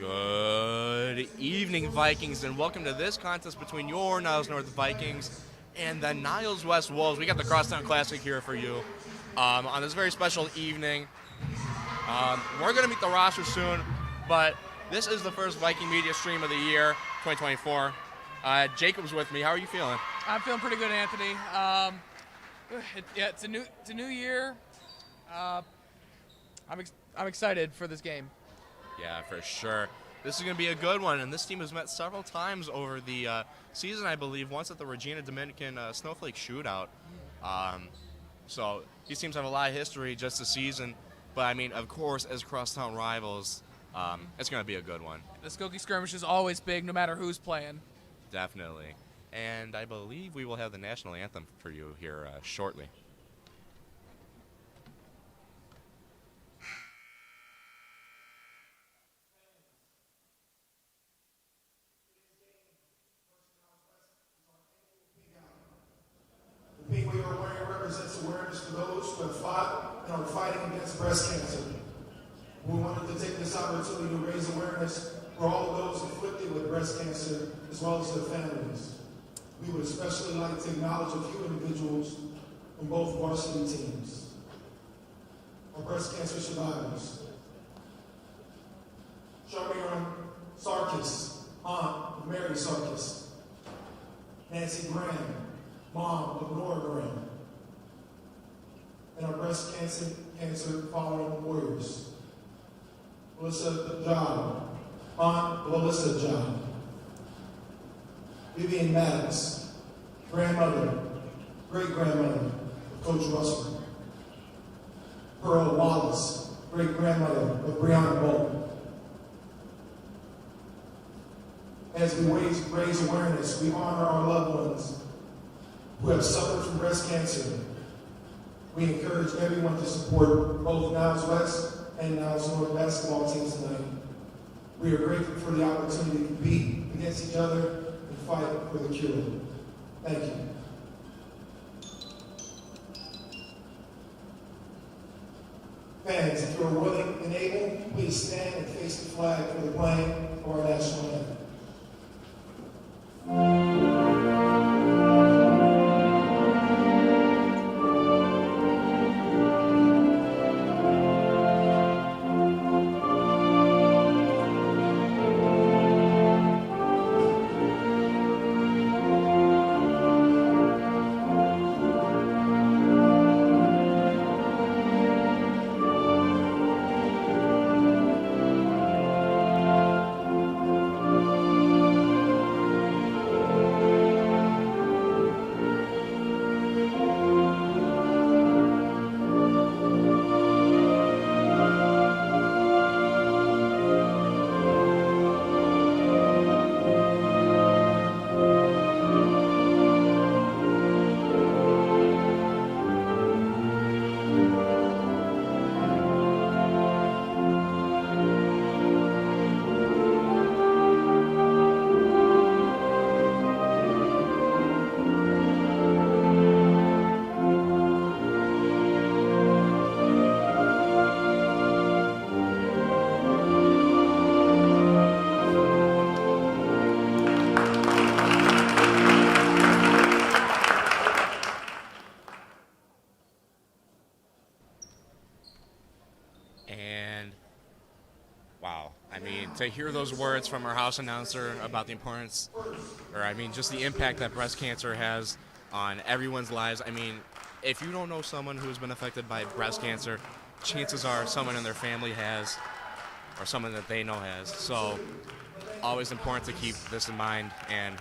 Good evening, Vikings, and welcome to this contest between your Niles North Vikings and the Niles West Wolves. We got the Crosstown Classic here for you on this very special evening. We're going to meet the roster soon, but this is the first Viking media stream of the year, 2024. Jacob's with me. How are you feeling? I'm feeling pretty good, Anthony. It's a new year. I'm excited for this game. Yeah, for sure. This is going to be a good one, and this team has met several times over the season, I believe, once at the Regina Dominican Snowflake Shootout. So these teams have a lot of history just this season, but, I mean, of course, as crosstown rivals, it's going to be a good one. The Skokie skirmish is always big, no matter who's playing. Definitely. And I believe we will have the national anthem for you here shortly. The pink we are wearing represents awareness for those who have fought and are fighting against breast cancer. We wanted to take this opportunity to raise awareness for all of those afflicted with breast cancer, as well as their families. We would especially like to acknowledge a few individuals from both varsity teams. Our breast cancer survivors. Charmian Sarkis, Aunt of Mary Sarkis. Nancy Graham, Mom of Nora Graham. And our breast cancer following warriors. Melissa John, Aunt Melissa John. Vivian Maddox, grandmother, great-grandmother of Coach Russell. Pearl Wallace, great-grandmother of Breonna Bolton. As we raise awareness, we honor our loved ones who have suffered from breast cancer. We encourage everyone to support both Niles West and Niles North basketball teams tonight. We are grateful for the opportunity to compete against each other and fight for the cure. Thank you. Fans, if you are willing and able, please stand and face the flag for the playing of our national anthem. To hear those words from our house announcer about the importance, just the impact that breast cancer has on everyone's lives. I mean, if you don't know someone who's been affected by breast cancer, chances are someone in their family has, or someone that they know has. So, always important to keep this in mind and,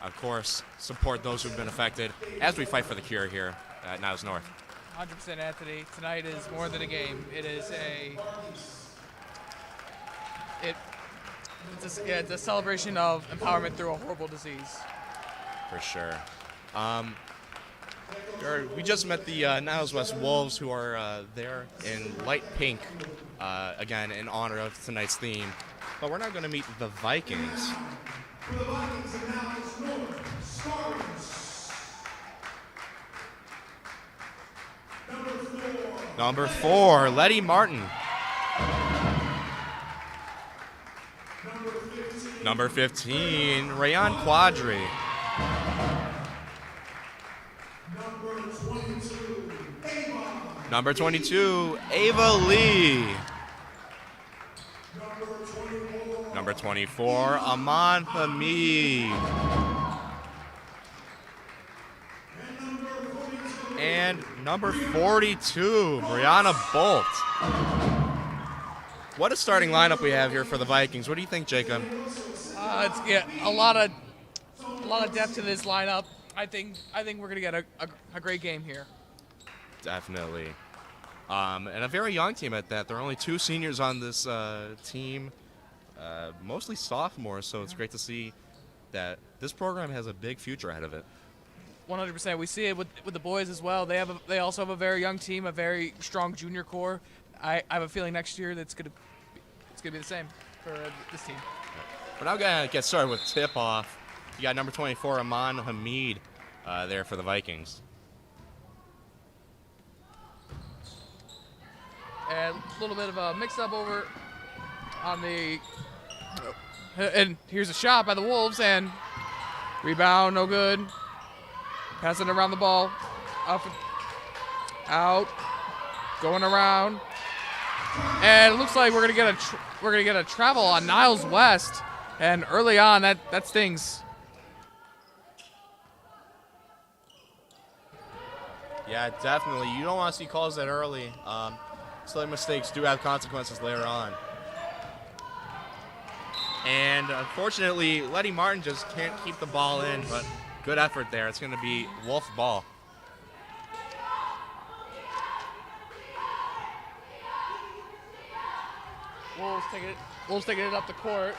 of course, support those who've been affected as we fight for the cure here at Niles North. 100%, Anthony. Tonight is more than a game. It's a celebration of empowerment through a horrible disease. For sure. We just met the Niles West Wolves, who are there in light pink, again, in honor of tonight's theme. But we're now going to meet the Vikings. For the Vikings of Niles North, starters. Number 4, Letty Martin. Number 15, Rayon Quadri. Number 22, Ava Lee. Number 24, Aman Hamid. And number 42, Brianna Bolt. What a starting lineup we have here for the Vikings. What do you think, Jacob? It's a lot of depth to this lineup. I think we're gonna get a great game here. Definitely. And a very young team at that. There are only 2 seniors on this team, mostly sophomores, so it's great to see that this program has a big future ahead of it. 100%. We see it with the boys as well. They also have a very young team, a very strong junior core. I have a feeling next year it's gonna be the same for this team. We're now gonna get started with tip-off. You got number 24, Aman Hamid, there for the Vikings. And a little bit of a mix-up over on the... And here's a shot by the Wolves, and rebound, no good. Passing around the ball. Up, out, going around. And it looks like we're gonna get a travel on Niles West. And early on, that stings. Yeah, definitely. You don't want to see calls that early. Silly mistakes do have consequences later on. And unfortunately, Letty Martin just can't keep the ball in, but good effort there. It's going to be Wolf ball. Wolves taking it up the court.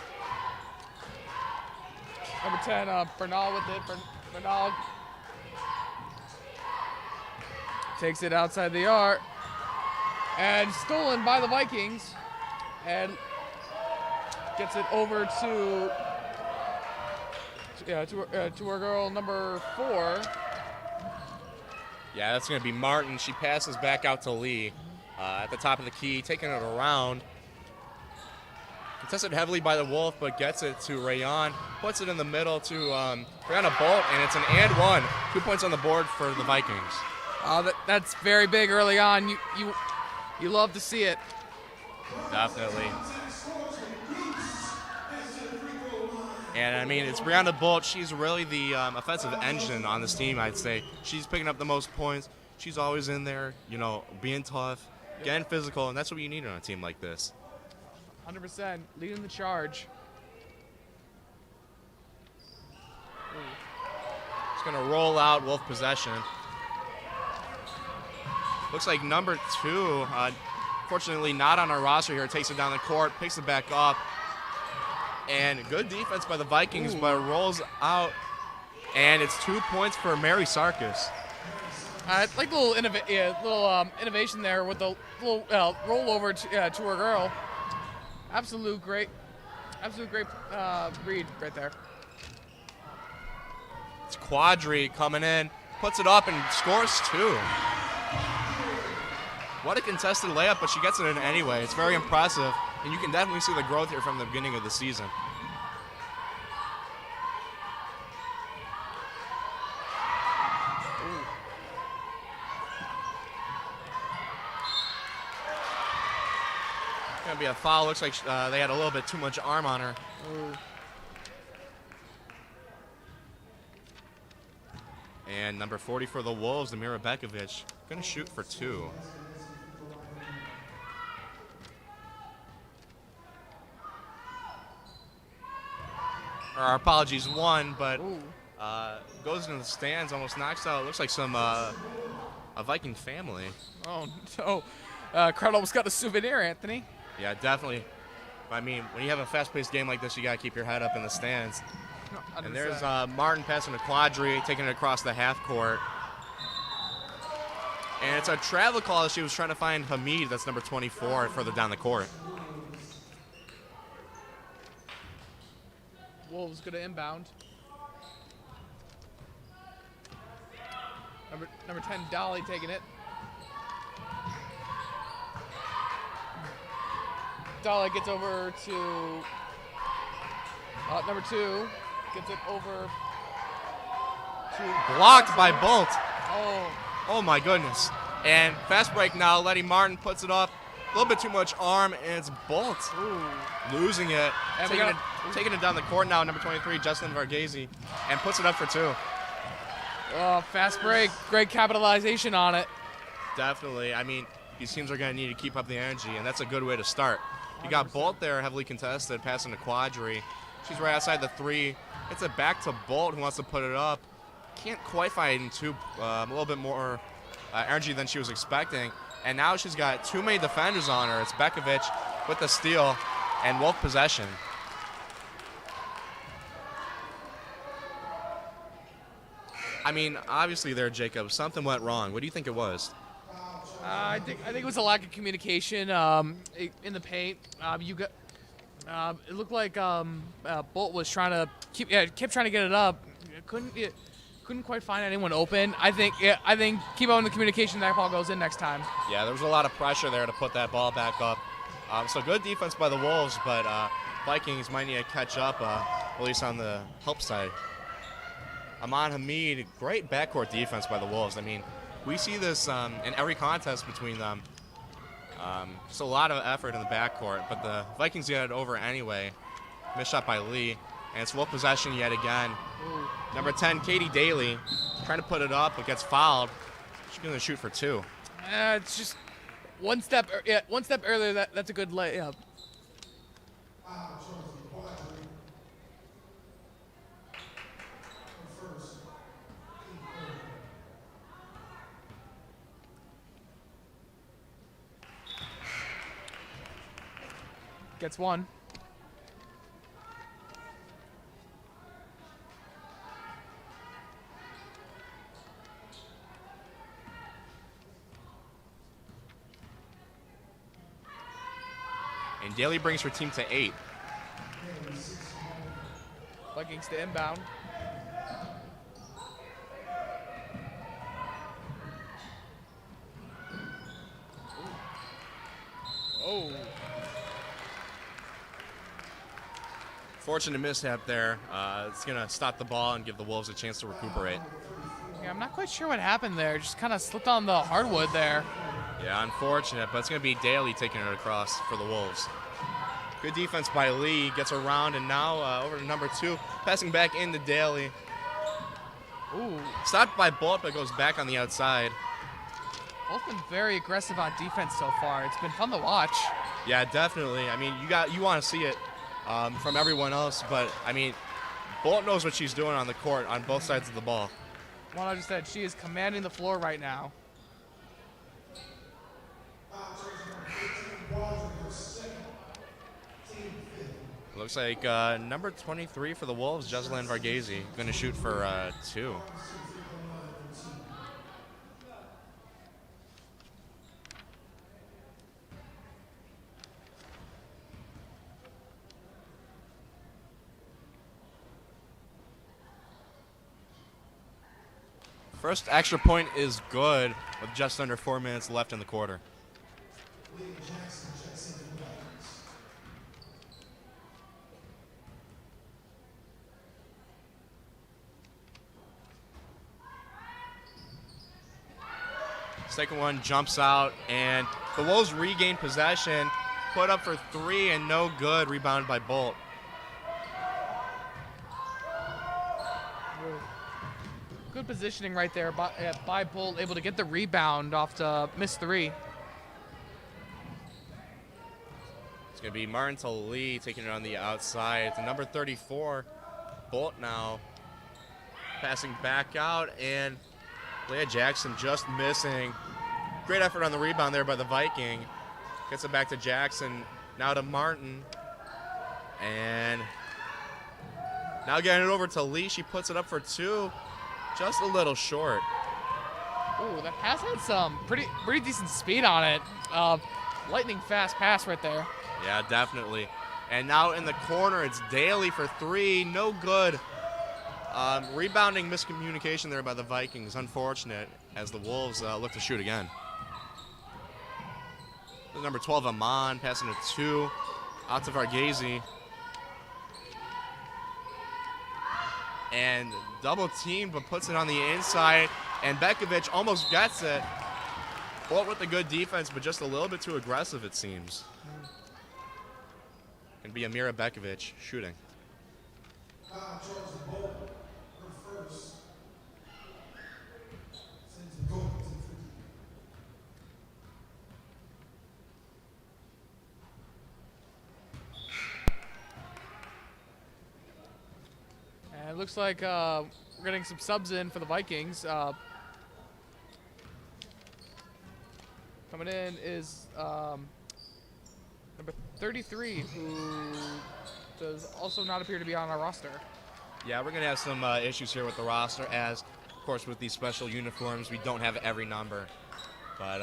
Number 10, Bernal with it. Bernal takes it outside the arc. And stolen by the Vikings. And gets it over to our girl number 4. Yeah, that's going to be Martin. She passes back out to Lee at the top of the key, taking it around. Contested heavily by the Wolf, but gets it to Rayon. Puts it in the middle to Brianna Bolt, and it's an and 1. 2 points on the board for the Vikings. That's very big early on. You love to see it. Definitely. And, I mean, it's Brianna Bolt. She's really the offensive engine on this team, I'd say. She's picking up the most points. She's always in there, being tough, getting physical, and that's what you need on a team like this. 100%. Leading the charge. It's going to roll out, Wolf possession. Looks like number 2, fortunately not on our roster here, takes it down the court, picks it back up. And good defense by the Vikings, but it rolls out, and it's 2 points for Mary Sarkis. I like the little innovation there with the little rollover to her girl. Absolute great read right there. It's Quadri coming in, puts it up, and scores 2. What a contested layup, but she gets it in anyway. It's very impressive, and you can definitely see the growth here from the beginning of the season. Going to be a foul. Looks like they had a little bit too much arm on her. Ooh. And number 40 for the Wolves, Amira Bekovic, going to shoot for 2. Our apologies, 1, but goes into the stands, almost knocks out. Looks like some a Viking family. Oh no! Crowd almost got a souvenir, Anthony. Yeah, definitely. I mean, when you have a fast-paced game like this, you got to keep your head up in the stands. 100%. And there's Martin passing to Quadri, taking it across the half court. And it's a travel call as she was trying to find Hamid, that's number 24, further down the court. Wolves going to inbound. Number 10, Dolly taking it. Dolly gets over to Number 2 gets it over to Blocked by Bolt. Oh, Oh my goodness. And fast break now, Letty Martin puts it up. A little bit too much arm, and it's Bolt ooh. losing it. And Taking it down the court now, number 23, Justin Varghese, and puts it up for 2. Oh, fast break. Great capitalization on it. Definitely. I mean, these teams are going to need to keep up the energy, and that's a good way to start. You got Bolt there, heavily contested, passing to Quadri. She's right outside the 3. It's a back to Bolt, who wants to put it up. Can't quite find a little bit more energy than she was expecting. And now she's got too many defenders on her. It's Bekovic with the steal and Wolf possession. I mean, obviously there, Jacob, something went wrong. What do you think it was? I think it was a lack of communication in the paint. It looked like Bolt was trying to kept trying to get it up. Couldn't quite find anyone open. I think keep on the communication. That ball goes in next time. Yeah, there was a lot of pressure there to put that ball back up. So good defense by the Wolves, but Vikings might need to catch up, at least on the help side. Aman Hamid, great backcourt defense by the Wolves. I mean, we see this in every contest between them. Just a lot of effort in the backcourt, but the Vikings get it over anyway. Missed shot by Lee, and it's Wolf possession yet again. Ooh. Number 10, Katie Daly, trying to put it up, but gets fouled. She's going to shoot for 2. It's just one step earlier. That's a good layup. Gets one. And Daly brings her team to 8. Vikings to inbound. Oh. Fortunate mishap there. It's going to stop the ball and give the Wolves a chance to recuperate. Yeah, I'm not quite sure what happened there. Just kind of slipped on the hardwood there. Yeah, unfortunate, but it's going to be Daly taking it across for the Wolves. Good defense by Lee. Gets around, and now over to number 2. Passing back into Daly. Ooh. Stopped by Bolt, but goes back on the outside. Both been very aggressive on defense so far. It's been fun to watch. Yeah, definitely. I mean, you want to see it from everyone else, but I mean, Bolt knows what she's doing on the court on both sides of the ball. Well, I just said she is commanding the floor right now. Looks like number 23 for the Wolves, Jesselyn Varghese, going to shoot for 2. First extra point is good with just under 4 minutes left in the quarter. Second one jumps out, and the Wolves regain possession, put up for 3, and no good. Rebound by Bolt. Good positioning right there by Bolt, able to get the rebound off the missed 3. It's going to be Martin to Lee taking it on the outside. To number 34, Bolt now passing back out, and Leah Jackson just missing. Great effort on the rebound there by the Viking. Gets it back to Jackson, now to Martin. And now getting it over to Lee. She puts it up for 2. Just a little short. Ooh, that pass had some pretty decent speed on it. Lightning fast pass right there. Yeah, definitely. And now in the corner, it's Daly for 3. No good. Rebounding miscommunication there by the Vikings. Unfortunate as the Wolves look to shoot again. Number 12, Amon, passing to 2. Out to Varghese. and double teamed, but puts it on the inside, and Bekovic almost gets it. Bolt with the good defense, but just a little bit too aggressive, it seems. Can be Amira Bekovic shooting. And it looks like we're getting some subs in for the Vikings. Coming in is number 33, who does also not appear to be on our roster. Yeah, we're going to have some issues here with the roster, as, of course, with these special uniforms, we don't have every number. But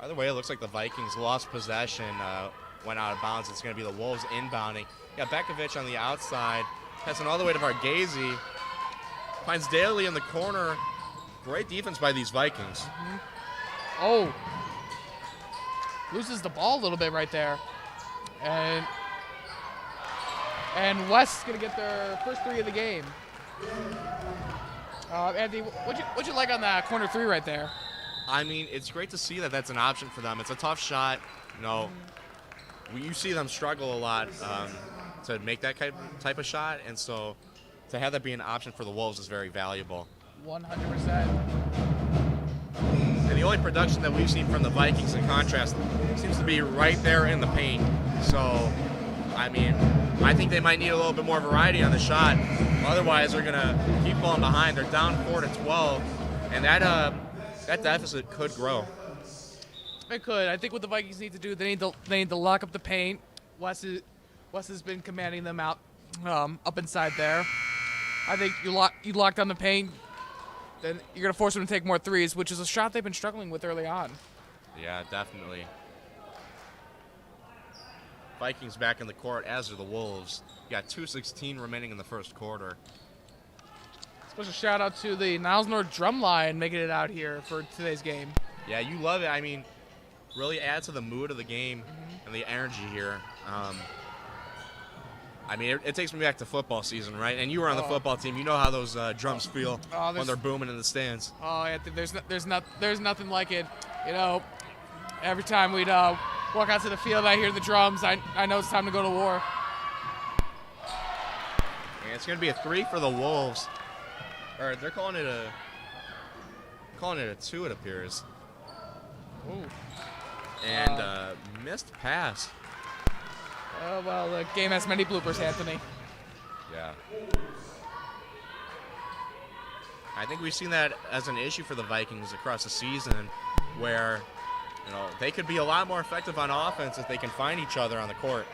either way, it looks like the Vikings lost possession, went out of bounds. It's going to be the Wolves inbounding. Yeah, Bekovic on the outside, passing all the way to Varghese. Finds Daly in the corner. Great defense by these Vikings. Oh. Loses the ball a little bit right there. And West's going to get their first 3 of the game. Andy, what'd you like on that corner 3 right there? I mean, it's great to see that that's an option for them. It's a tough shot. You know, you see them struggle a lot to make that type of shot, and so to have that be an option for the Wolves is very valuable. 100%. And the only production that we've seen from the Vikings, in contrast, seems to be right there in the paint. So, I mean, I think they might need a little bit more variety on the shot. Otherwise, they're going to keep falling behind. They're down 4-12, and that deficit could grow. It could. I think what the Vikings need to do, they need to lock up the paint. West has been commanding them out up inside there. I think you lock down the paint, then you're going to force them to take more threes, which is a shot they've been struggling with early on. Yeah, definitely. Vikings back in the court, as are the Wolves. You got 2:16 remaining in the first quarter. Special shout out to the Niles North drum line making it out here for today's game. Yeah, you love it. I mean, really adds to the mood of the game and the energy here. I mean, it takes me back to football season, right? And you were on the football team. You know how those drums feel when they're booming in the stands. Oh, yeah, there's nothing like it. You know, every time we'd walk out to the field, I hear the drums. I know it's time to go to war. And it's going to be a 3 for the Wolves. Or they're calling it a 2, it appears. Ooh. And missed pass. Oh, well, the game has many bloopers, Anthony. Yeah. I think we've seen that as an issue for the Vikings across the season, where, you know, they could be a lot more effective on offense if they can find each other on the court.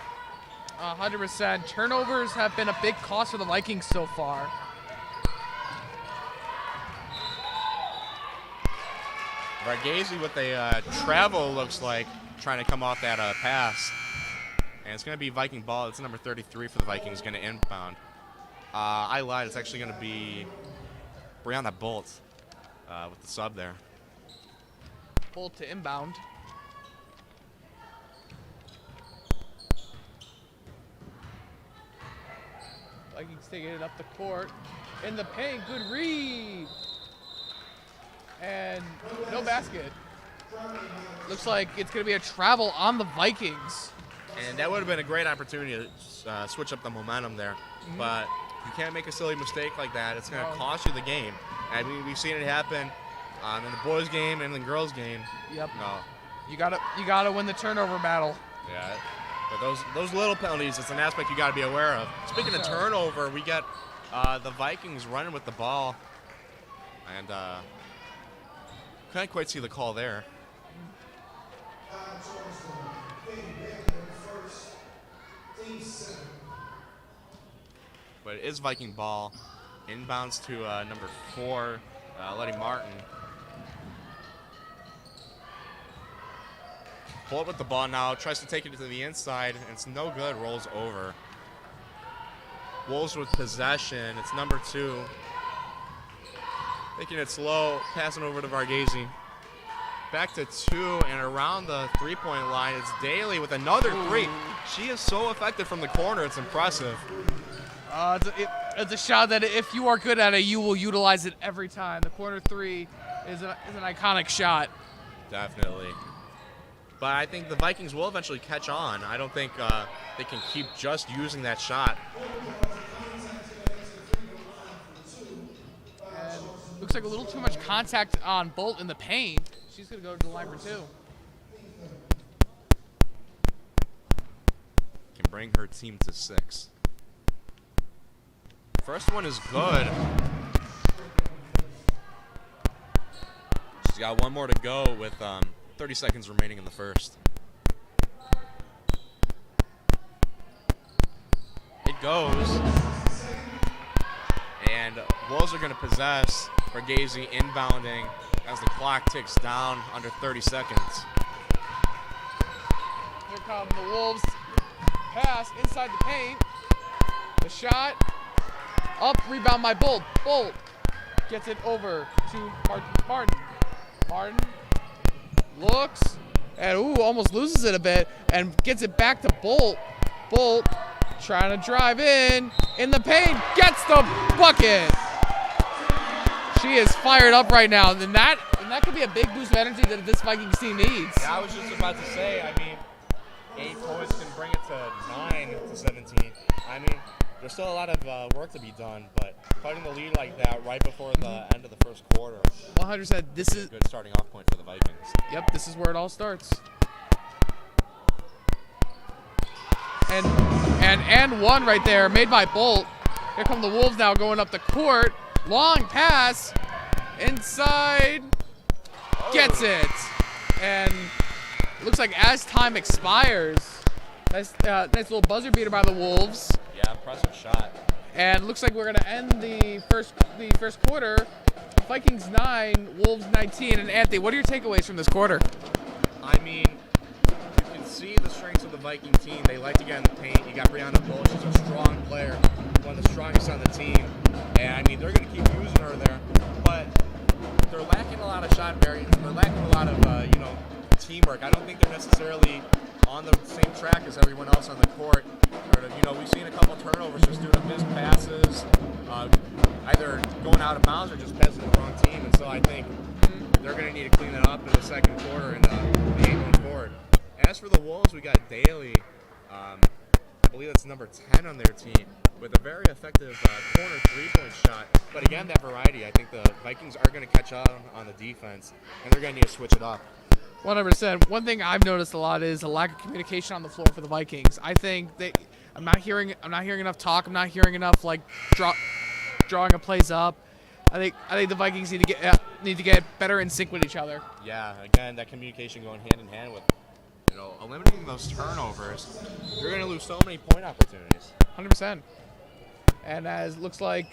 100%. Turnovers have been a big cost for the Vikings so far. Varghese with a travel, looks like, trying to come off that pass. And it's going to be Viking ball. It's number 33 for the Vikings, going to inbound. I lied. It's actually going to be Brianna Bolt with the sub there. Bolt to inbound. Vikings taking it up the court. In the paint, good read. And no basket. Looks like it's going to be a travel on the Vikings. And that would have been a great opportunity to switch up the momentum there. But you can't make a silly mistake like that. It's going to cost you the game. I mean, we've seen it happen in the boys' game and the girls' game. Yep. No. You gotta win the turnover battle. Yeah. But those little penalties, it's an aspect you got to be aware of. Speaking of turnover, we got the Vikings running with the ball. And couldn't quite see the call there. But it is Viking ball. Inbounds to number 4, Letty Martin. Bolt with the ball now, tries to take it to the inside, and it's no good, rolls over. Wolves with possession, it's number 2. Taking it slow, passing over to Varghese. Back to 2, and around the three-point line, it's Daly with another 3. She is so effective from the corner, it's impressive. It's a shot that if you are good at it, you will utilize it every time. The corner three is an iconic shot. Definitely. But I think the Vikings will eventually catch on. I don't think they can keep just using that shot. And looks like a little too much contact on Bolt in the paint. She's going to go to the line for 2. Can bring her team to 6. First one is good. She's got one more to go with 30 seconds remaining in the first. It goes. And Wolves are going to possess. Borghese inbounding as the clock ticks down under 30 seconds. Here come the Wolves. Pass inside the paint. The shot. Up, rebound by Bolt. Bolt gets it over to Martin. Martin looks and almost loses it a bit and gets it back to Bolt. Bolt trying to drive in the paint, gets the bucket. She is fired up right now, and that could be a big boost of energy that this Vikings team needs. Yeah, I was just about to say, I mean, 8 points can bring it to 9 to 17. I mean, there's still a lot of work to be done, but cutting the lead like that right before the end of the first quarter 100%. This is a good starting off point for the Vikings. Yep, this is where it all starts. And one right there made by Bolt. Here come the Wolves now going up the court. Long pass inside. Gets it. And it looks like as time expires, nice little buzzer beater by the Wolves. Yeah, impressive shot. And it looks like we're going to end the first quarter. Vikings 9, Wolves 19. And Anthony, what are your takeaways from this quarter? I mean, you can see the strengths of the Viking team. They like to get in the paint. You got Brianna Bolt. She's a strong player, one of the strongest on the team. And, I mean, they're going to keep using her there. But they're lacking a lot of shot variance. They're lacking a lot of, teamwork. I don't think they're necessarily on the same track as everyone else on the court. Or, we've seen a couple turnovers just due to missed passes, either going out of bounds or just passing the wrong team. And so I think they're going to need to clean that up in the second quarter and the game going forward. As for the Wolves, we got Daly. I believe that's number 10 on their team with a very effective corner three-point shot. But again, that variety, I think the Vikings are going to catch on the defense, and they're going to need to switch it up. 100%. One thing I've noticed a lot is a lack of communication on the floor for the Vikings. I think I'm not hearing enough talk. I'm not hearing enough drawing of plays up. I think the Vikings need to get better in sync with each other. Yeah, again, that communication going hand in hand with eliminating those turnovers. You're going to lose so many point opportunities. 100%. And as it looks like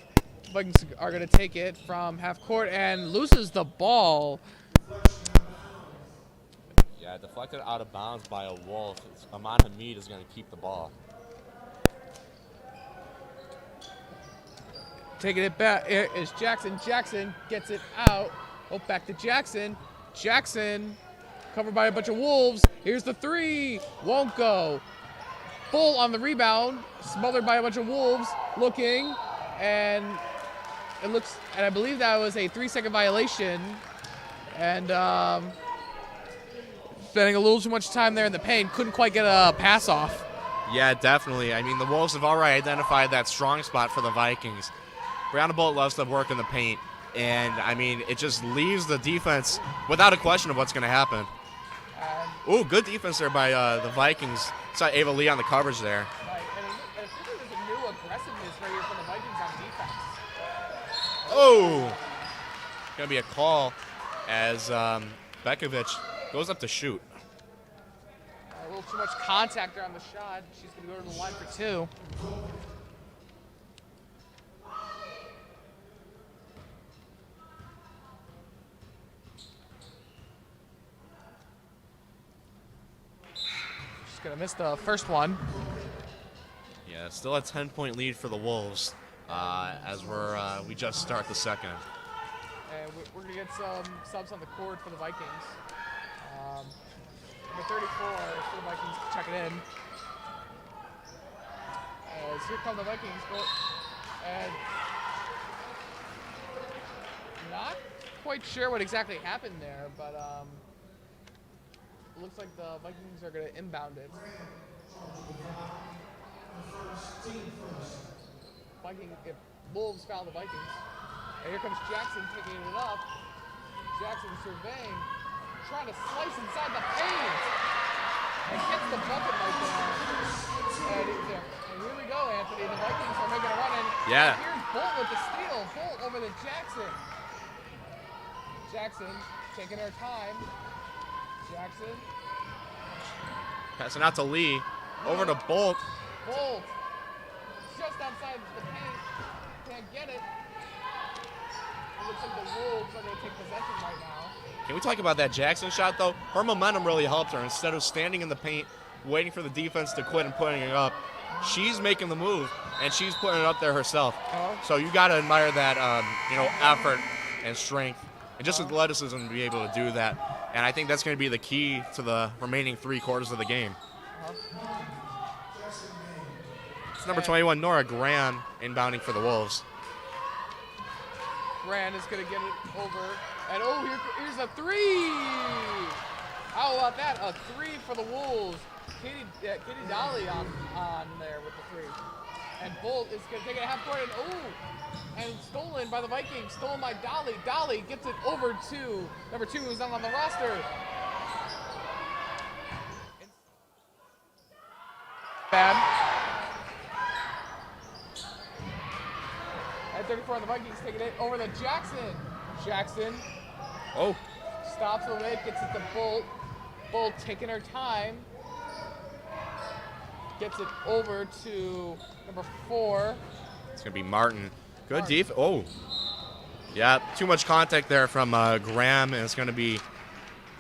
the Vikings are going to take it from half court and loses the ball. Yeah, deflected out of bounds by a Wolf. Aman Hamid is going to keep the ball. Taking it back is Jackson. Jackson gets it out. Back to Jackson. Jackson covered by a bunch of Wolves. Here's the three. Won't go. Bull on the rebound. Smothered by a bunch of Wolves. Looking. And it looks, and I believe that was a 3-second violation. And spending a little too much time there in the paint. Couldn't quite get a pass off. Yeah, definitely. I mean, the Wolves have already identified that strong spot for the Vikings. Brianna Bolt loves to work in the paint. And, I mean, it just leaves the defense without a question of what's going to happen. Good defense there by the Vikings. Saw Ava Lee on the coverage there. Right, and it feels like there's a new aggressiveness right here from the Vikings on defense. Going to be a call as Bekovic goes up to shoot. A little too much contact there on the shot. She's going to go to the line for 2. Gonna miss the first one. Yeah, still a 10-point lead for the Wolves as we just start the second. And we're gonna get some subs on the court for the Vikings. Number 34 for the Vikings checking in. As here come the Vikings. And not quite sure what exactly happened there, but it looks like the Vikings are going to inbound it. Wolves foul the Vikings. And here comes Jackson taking it up. Jackson surveying, trying to slice inside the paint. And gets the bucket right there. And here we go, Anthony. The Vikings are making a run in. Yeah. Here's Bolt with the steal. Bolt over to Jackson. Jackson taking her time. Jackson. Passing out to Lee. Over to Bolt. Bolt. Just outside the paint. Can't get it. It looks like the Wolves are going to take possession right now. Can we talk about that Jackson shot, though? Her momentum really helped her. Instead of standing in the paint, waiting for the defense to quit and putting it up, she's making the move, and she's putting it up there herself. So you got to admire that, effort and strength, and just athleticism to be able to do that. And I think that's going to be the key to the remaining 3 quarters of the game. It's number 21, Nora Graham, inbounding for the Wolves. Grant is going to get it over. And here's a 3. How about that? A 3 for the Wolves. Katie Dolly on there with the 3. And Bolt is going to take it half court. And stolen by the Vikings. Stolen by Dolly. Dolly gets it over to number 2, who's not on the roster. Bad. At 34 on the Vikings, taking it over to Jackson. Jackson. Oh. Stops a bit, gets it to Bolt. Bolt taking her time. Gets it over to number 4. It's going to be Martin. Good defense. Oh. Yeah, too much contact there from Graham, and it's going to be,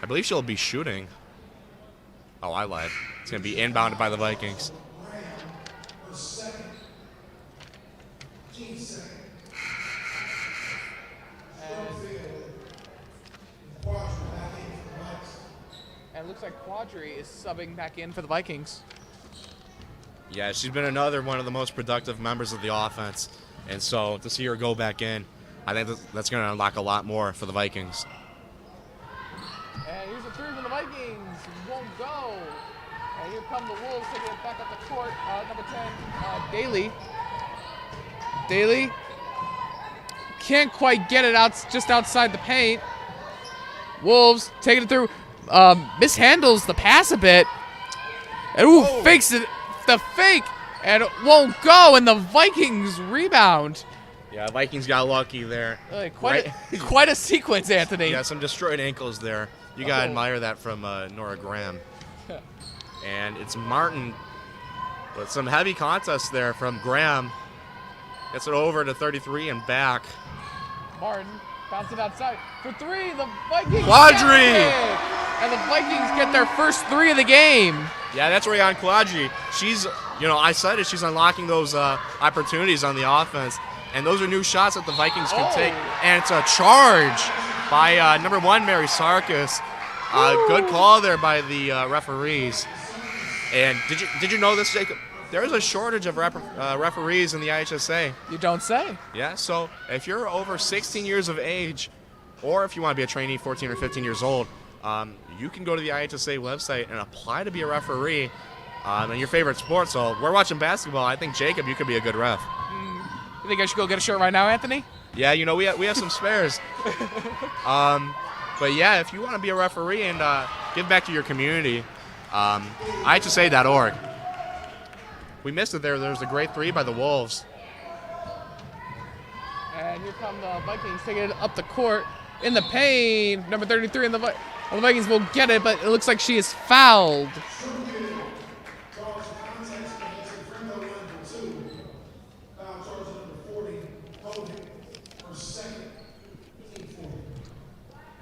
I believe she'll be shooting. Oh, I lied. It's going to be inbounded by the Vikings. And it looks like Quadri is subbing back in for the Vikings. Yeah, she's been another one of the most productive members of the offense. And so to see her go back in, I think that's going to unlock a lot more for the Vikings. And here's a 3 from the Vikings. Won't go. And here come the Wolves taking it back up the court. Number 10, Daly. Daly can't quite get it out, just outside the paint. Wolves taking it through. Mishandles the pass a bit. And fakes it. The fake. And it won't go. And the Vikings rebound. Yeah, Vikings got lucky there. Quite a sequence, Anthony. Yeah, some destroyed ankles there. You got to admire that from Nora Graham. And it's Martin with some heavy contests there from Graham. Gets it over to 33 and back. Martin bounces it outside for 3. The Vikings. Quadri! And the Vikings get their first 3 of the game. Yeah, that's Rayon Quadri. She's, I said it, she's unlocking those opportunities on the offense. And those are new shots that the Vikings can take. And it's a charge by number 1, Mary Sarkis. Good call there by the referees. And did you know this, Jacob? There is a shortage of referees in the IHSA. You don't say. Yeah, so if you're over 16 years of age, or if you want to be a trainee, 14 or 15 years old, you can go to the IHSA website and apply to be a referee in your favorite sport. So we're watching basketball. I think, Jacob, you could be a good ref. You think I should go get a shirt right now, Anthony? Yeah, we have some spares. But yeah, if you want to be a referee and give back to your community, IHSA.org. We missed it there. There's a great 3 by the Wolves. And here come the Vikings taking it up the court in the paint. Number 33 and the Vikings will get it, but it looks like she is fouled.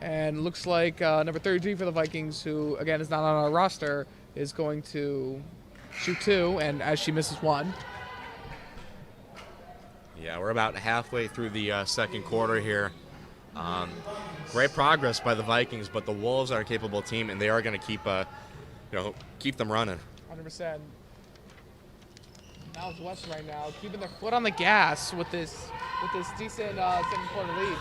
And looks like number 33 for the Vikings, who, again, is not on our roster, is going to shoot 2, and as she misses 1. Yeah, we're about halfway through the second quarter here. Great progress by the Vikings, but the Wolves are a capable team, and they are going to keep them running. 100%. Niles West right now, keeping their foot on the gas with this decent second quarter lead.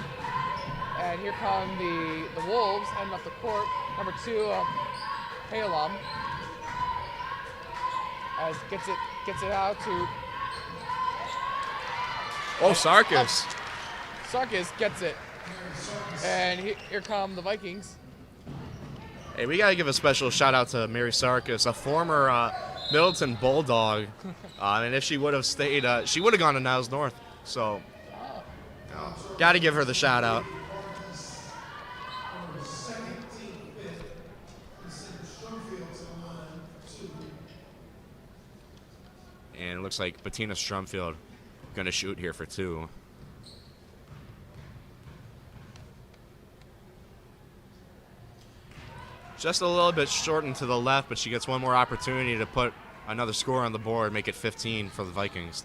And here come the Wolves heading up the court. Number 2, Halem, as gets it out to. Oh, Sarkis. Sarkis gets it, and here come the Vikings. Hey, we gotta give a special shout out to Mary Sarkis, a former Middleton Bulldog, and if she would have stayed, she would have gone to Niles North. So, gotta give her the shout out. And it looks like Bettina Strumfield gonna shoot here for 2. Just a little bit shortened to the left, but she gets one more opportunity to put another score on the board, make it 15 for the Vikings.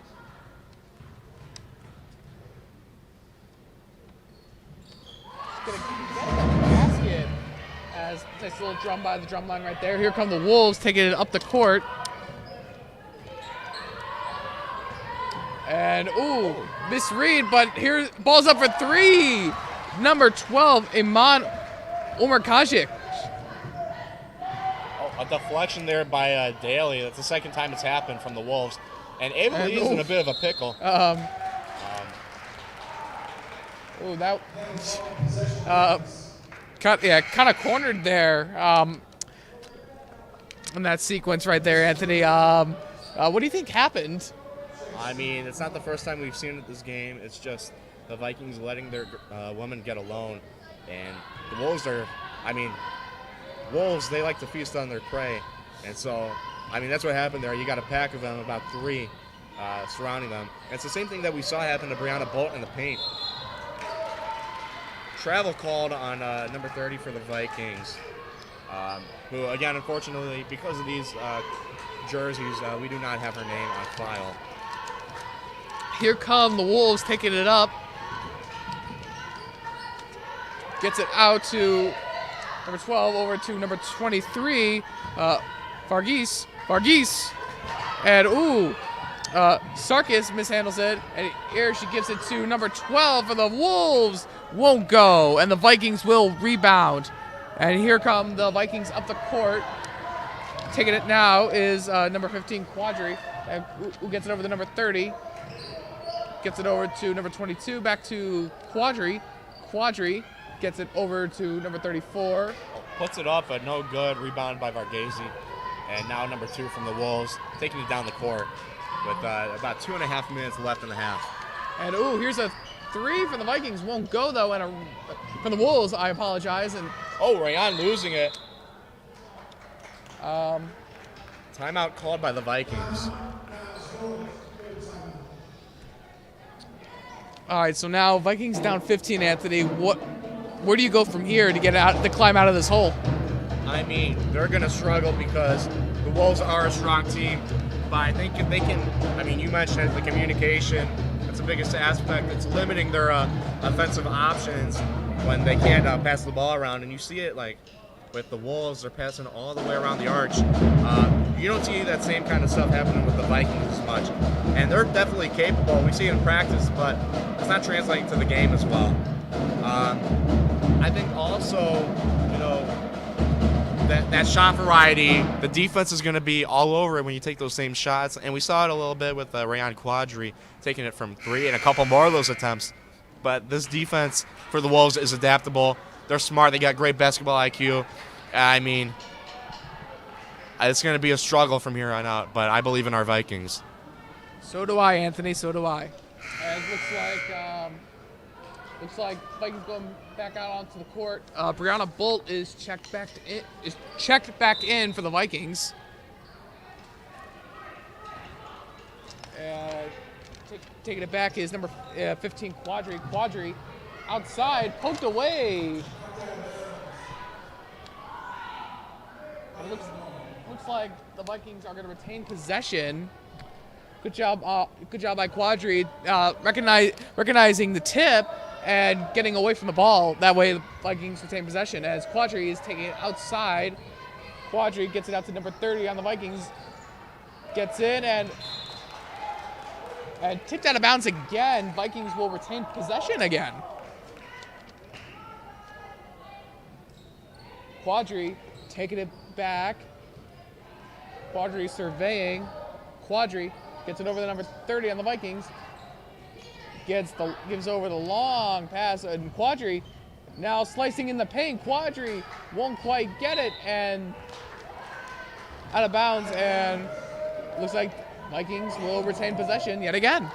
Gonna get the basket as nice little drum by the drum line right there. Here come the Wolves taking it up the court. And, ooh, misread, but here, ball's up for 3. Number 12, Iman Umarkajic. Oh, a deflection there by Daly. That's the second time it's happened from the Wolves. And Ava Lee's in a bit of a pickle. Kind of cornered there in that sequence right there, Anthony. What do you think happened? I mean, it's not the first time we've seen it this game. It's just the Vikings letting their women get alone. And the Wolves Wolves, they like to feast on their prey. And so, I mean, that's what happened there. You got a pack of them, about 3, surrounding them. And it's the same thing that we saw happen to Brianna Bolt in the paint. Travel called on number 30 for the Vikings, who, again, unfortunately, because of these jerseys, we do not have her name on file. Here come the Wolves taking it up. Gets it out to number 12 over to number 23, Varghese. And Sarkis mishandles it. And here she gives it to number 12 for the Wolves. Won't go. And the Vikings will rebound. And here come the Vikings up the court. Taking it now is number 15, Quadri. And who gets it over to number 30. Gets it over to number 22, back to Quadri. Quadri gets it over to number 34. Puts it up, but no good. Rebound by Varghese. And now number 2 from the Wolves, taking it down the court with about 2.5 minutes left in the half. And here's a 3 from the Vikings. Won't go though, and from the Wolves, I apologize. And Rayon losing it. Timeout called by the Vikings. All right, so now Vikings down 15, Anthony. Where do you go from here to climb out of this hole? I mean, they're going to struggle because the Wolves are a strong team, but I think if they can, I mean, you mentioned the communication. That's the biggest aspect. It's limiting their offensive options when they can't pass the ball around, and you see it like with the Wolves, they're passing all the way around the arch. You don't see that same kind of stuff happening with the Vikings as much. And they're definitely capable. We see it in practice, but it's not translating to the game as well. I think also, that shot variety, the defense is going to be all over it when you take those same shots. And we saw it a little bit with Rayon Quadri taking it from 3 and a couple more of those attempts. But this defense for the Wolves is adaptable. They're smart. They got great basketball IQ. I mean, it's going to be a struggle from here on out, but I believe in our Vikings. So do I, Anthony. So do I. And it looks like Vikings going back out onto the court. Brianna Bolt is checked back in for the Vikings. Taking it back is number 15, Quadri. Quadri outside, poked away. It looks like the Vikings are going to retain possession. Good job by Quadri, recognizing the tip and getting away from the ball. That way the Vikings retain possession as Quadri is taking it outside. Quadri gets it out to number 30 on the Vikings. Gets in and And tipped out of bounds again. Vikings will retain possession again. Quadri taking it back. Quadri surveying. Quadri gets it over the number 30 on the Vikings. Gives over the long pass, and Quadri now slicing in the paint. Quadri won't quite get it, and out of bounds, and looks like Vikings will retain possession yet again.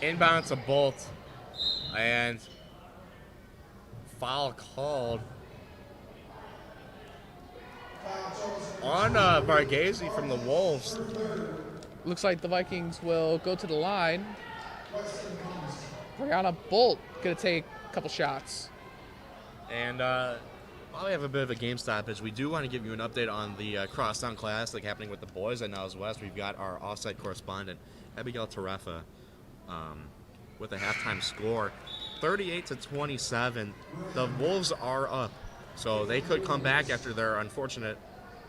Inbound to Bolt, and foul called on Varghese from the Wolves. Looks like the Vikings will go to the line. Brianna Bolt gonna take a couple shots. And while we have a bit of a game stoppage, we do want to give you an update on the crosstown classic happening with the boys at Niles West. We've got our offsite correspondent, Abigail Tarefa, with a halftime score, 38-27. The Wolves are up, so they could come back after their unfortunate,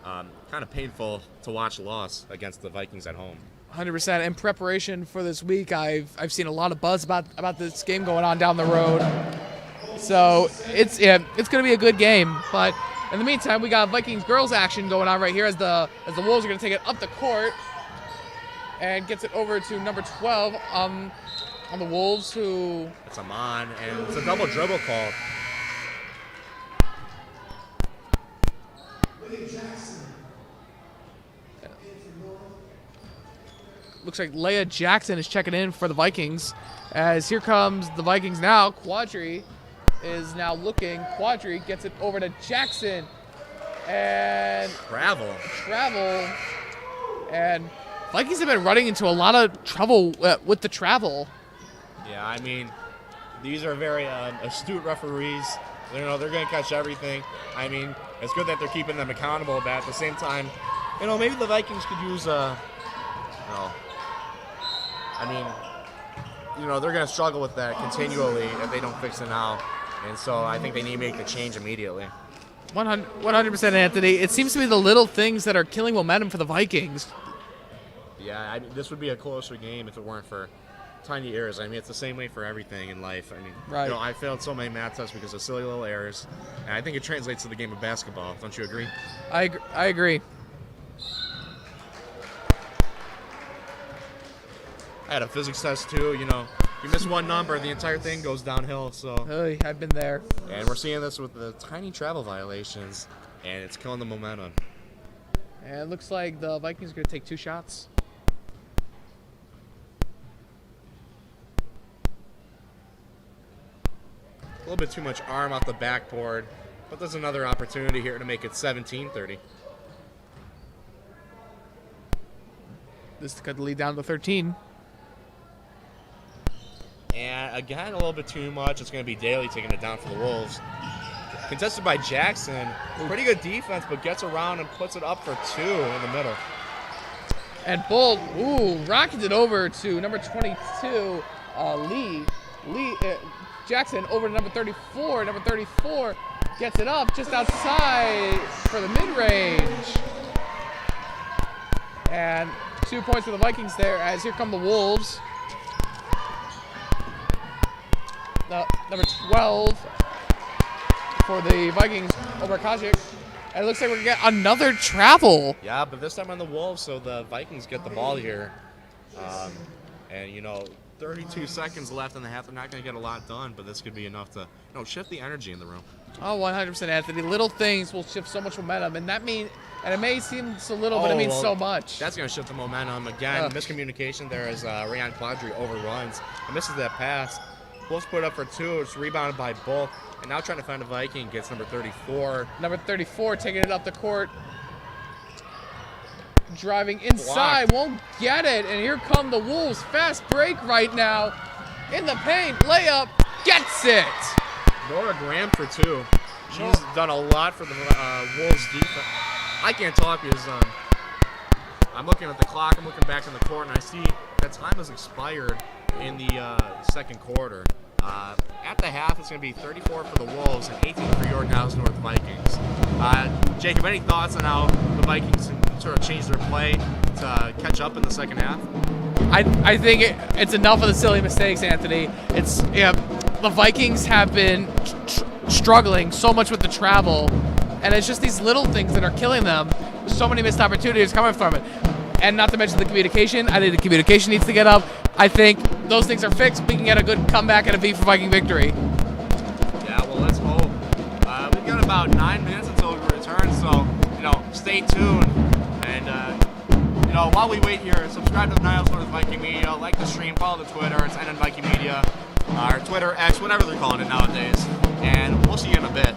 kind of painful to watch loss against the Vikings at home. 100%. In preparation for this week, I've seen a lot of buzz about this game going on down the road. So it's going to be a good game. But in the meantime, we got Vikings girls action going on right here as the Wolves are going to take it up the court and gets it over to number 12 on the Wolves, who it's Amon, and it's a double dribble call. Looks like Leah Jackson is checking in for the Vikings. As here comes the Vikings now. Quadri is now looking. Quadri gets it over to Jackson. And Travel. And Vikings have been running into a lot of trouble with the travel. Yeah, I mean, these are very astute referees. You know, they're going to catch everything. I mean, it's good that they're keeping them accountable, but at the same time, you know, maybe the Vikings could use, they're going to struggle with that continually if they don't fix it now. And so I think they need to make the change immediately. 100%, Anthony. It seems to be the little things that are killing momentum for the Vikings. Yeah, this would be a closer game if it weren't for tiny errors. I mean, it's the same way for everything in life. I mean, right. You know, I failed so many math tests because of silly little errors, and I think it translates to the game of basketball. Don't you agree? I agree. I had a physics test too. You know, you miss one number, the entire thing goes downhill. So. Hey, I've been there. And we're seeing this with the tiny travel violations, and it's killing the momentum. And it looks like the Vikings are going to take 2 shots. A little bit too much arm off the backboard, but there's another opportunity here to make it 17-30. This could lead down to 13. And again, a little bit too much. It's going to be Daly taking it down for the Wolves. Contested by Jackson. Pretty good defense, but gets around and puts it up for 2 in the middle. And Bolt, rockets it over to number 22, Jackson over to number 34. Number 34 gets it up just outside for the mid-range. And 2 points for the Vikings there as here come the Wolves. Number 12 for the Vikings over Kajic. And it looks like we're going to get another travel. Yeah, but this time on the Wolves, so the Vikings get the ball here. And, 32 seconds left in the half. They're not going to get a lot done, but this could be enough to shift the energy in the room. Oh, 100%, Anthony. Little things will shift so much momentum, and it may seem so little, but it means so much. That's going to shift the momentum. Again, miscommunication there as Rayan Quadri overruns and misses that pass. Wolves put it up for 2. It's rebounded by Bulk. And now trying to find a Viking gets number 34. Number 34 taking it up the court. Driving inside, won't get it. And here come the Wolves. Fast break right now. In the paint, layup, gets it. Nora Graham for 2. She's done a lot for the Wolves defense. I can't talk because I'm looking at the clock. I'm looking back in the court, and I see that time has expired in the second quarter. At the half, it's going to be 34 for the Wolves and 18 for your Niles North Vikings. Jacob, any thoughts on how the Vikings sort of change their play to catch up in the second half? I think it's enough of the silly mistakes, Anthony. The Vikings have been struggling so much with the travel, and it's just these little things that are killing them. So many missed opportunities coming from it. And not to mention the communication. I think the communication needs to get up. I think those things are fixed. We can get a good comeback and a V for Viking victory. Yeah, well, let's hope. We've got about 9 minutes until we return, so, stay tuned. And, while we wait here, subscribe to Niles North Viking Media, like the stream, follow the Twitter, it's NN Viking Media, or Twitter, X, whatever they're calling it nowadays. And we'll see you in a bit.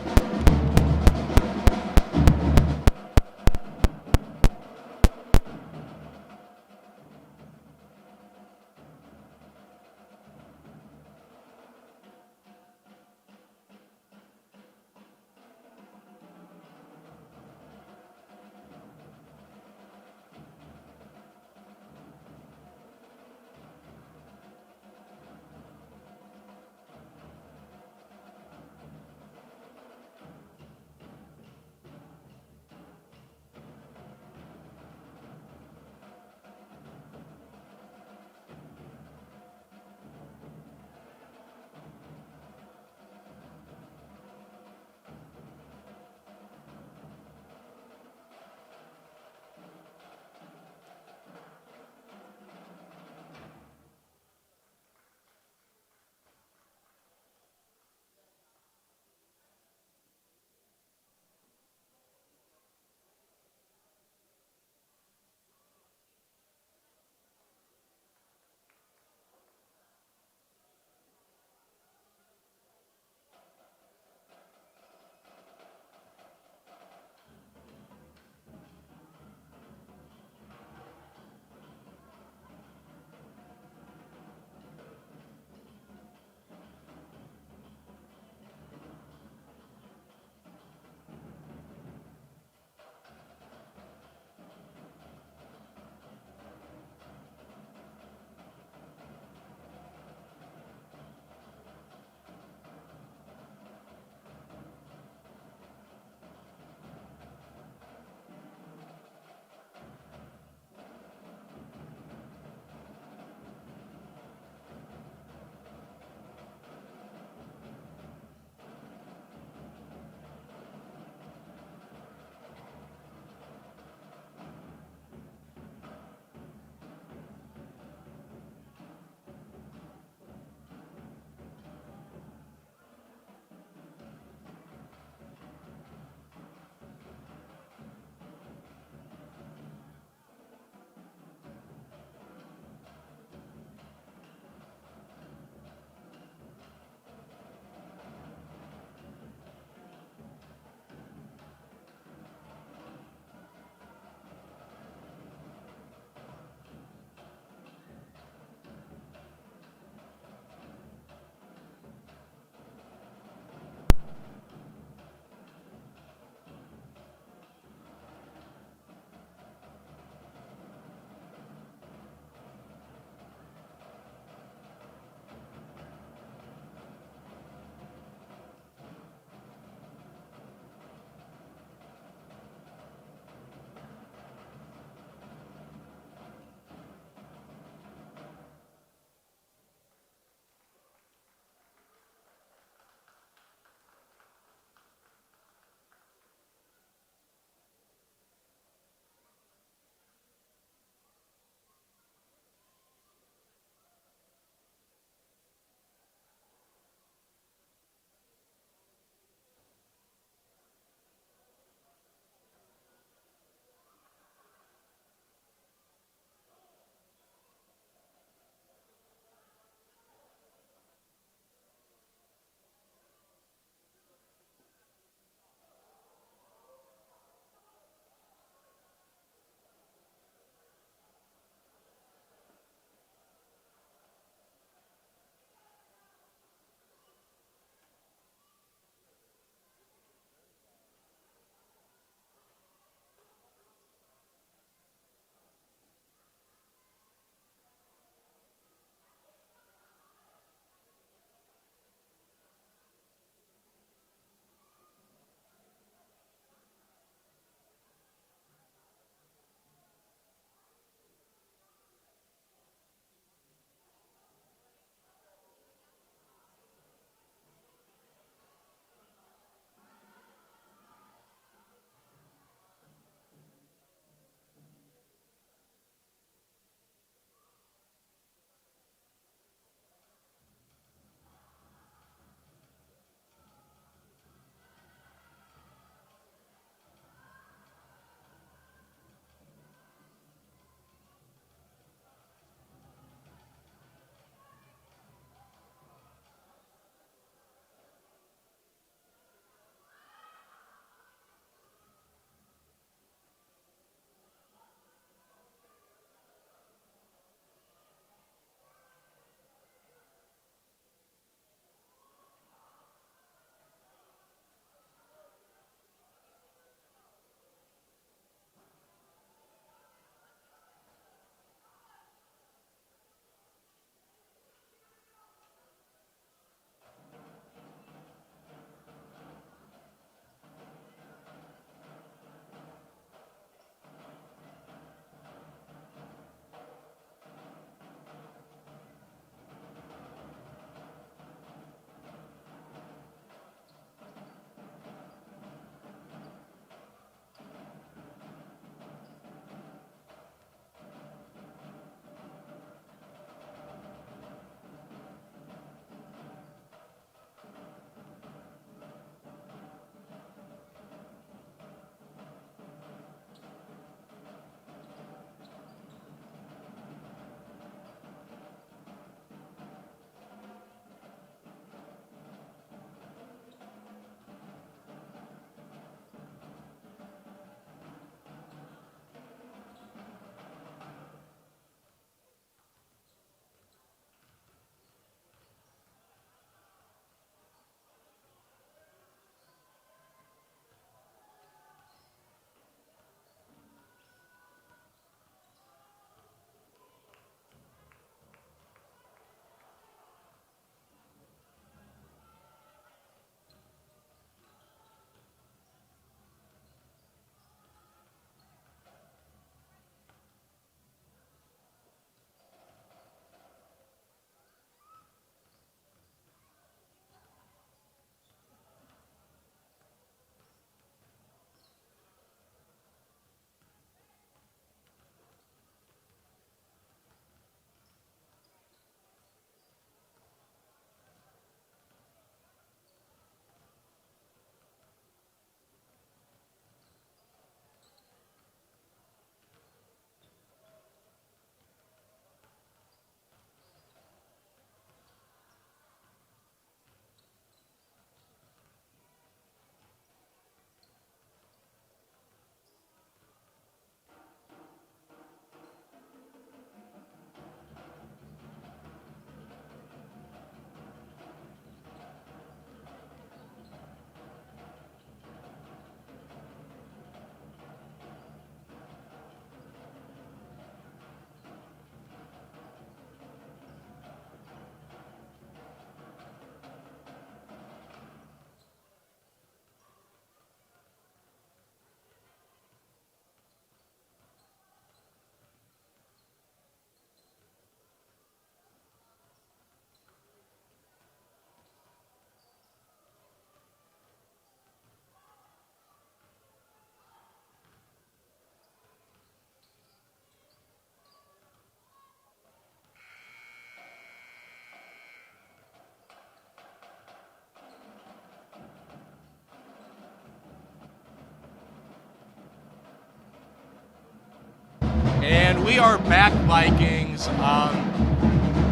back, Vikings.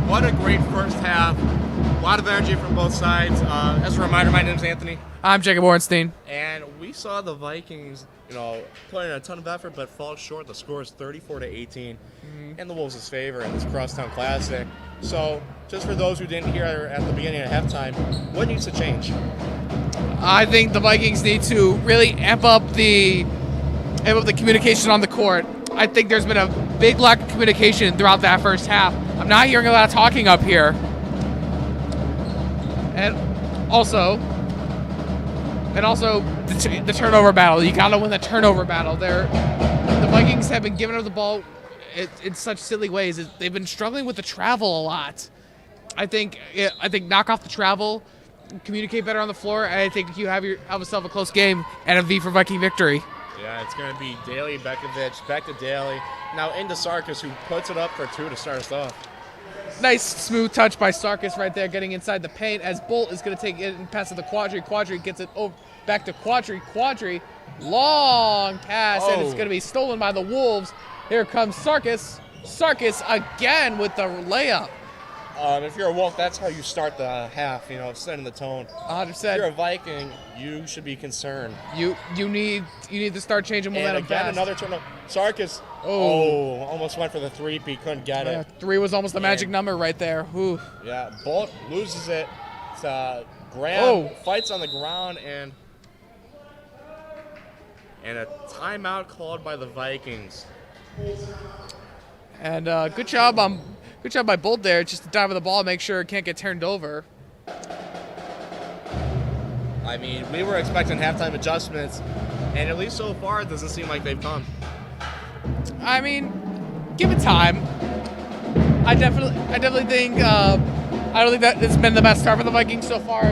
What a great first half. A lot of energy from both sides. As a reminder, my name's Anthony. I'm Jacob Ornstein. And we saw the Vikings, put in a ton of effort, but fall short. The score is 34-18 in the Wolves' favor in this Crosstown Classic. So, just for those who didn't hear at the beginning of halftime, what needs to change? I think the Vikings need to really amp up the communication on the court. I think there's been a big lack of communication throughout that first half. I'm not hearing a lot of talking up here. And also the turnover battle. You gotta win the turnover battle. The Vikings have been giving up the ball in such silly ways. They've been struggling with the travel a lot. I think knock off the travel, communicate better on the floor, and I think you have yourself a close game and a V for Viking victory. Yeah, it's going to be Daly, Bekovic, back to Daly. Now into Sarkis, who puts it up for two to start us off. Nice smooth touch by Sarkis right there, getting inside the paint as Bolt is going to take it and pass it to Quadri. Quadri gets it back to Quadri. Quadri, long pass, and it's going to be stolen by the Wolves. Here comes Sarkis. Sarkis again with the layup. If you're a Wolf, that's how you start the half, setting the tone. 100%. If you're a Viking, you should be concerned. You need to start changing momentum. And again, fast. another turnover. Sarkis, almost went for the three-peat, couldn't get it. 3 was almost the magic number right there. Ooh. Yeah, Bolt loses it. Graham fights on the ground, and a timeout called by the Vikings. And good job by Bolt there, just to dive with the ball, make sure it can't get turned over. I mean, we were expecting halftime adjustments, and at least so far, it doesn't seem like they've come. I mean, give it time. I definitely think I don't think that it's been the best start for the Vikings so far.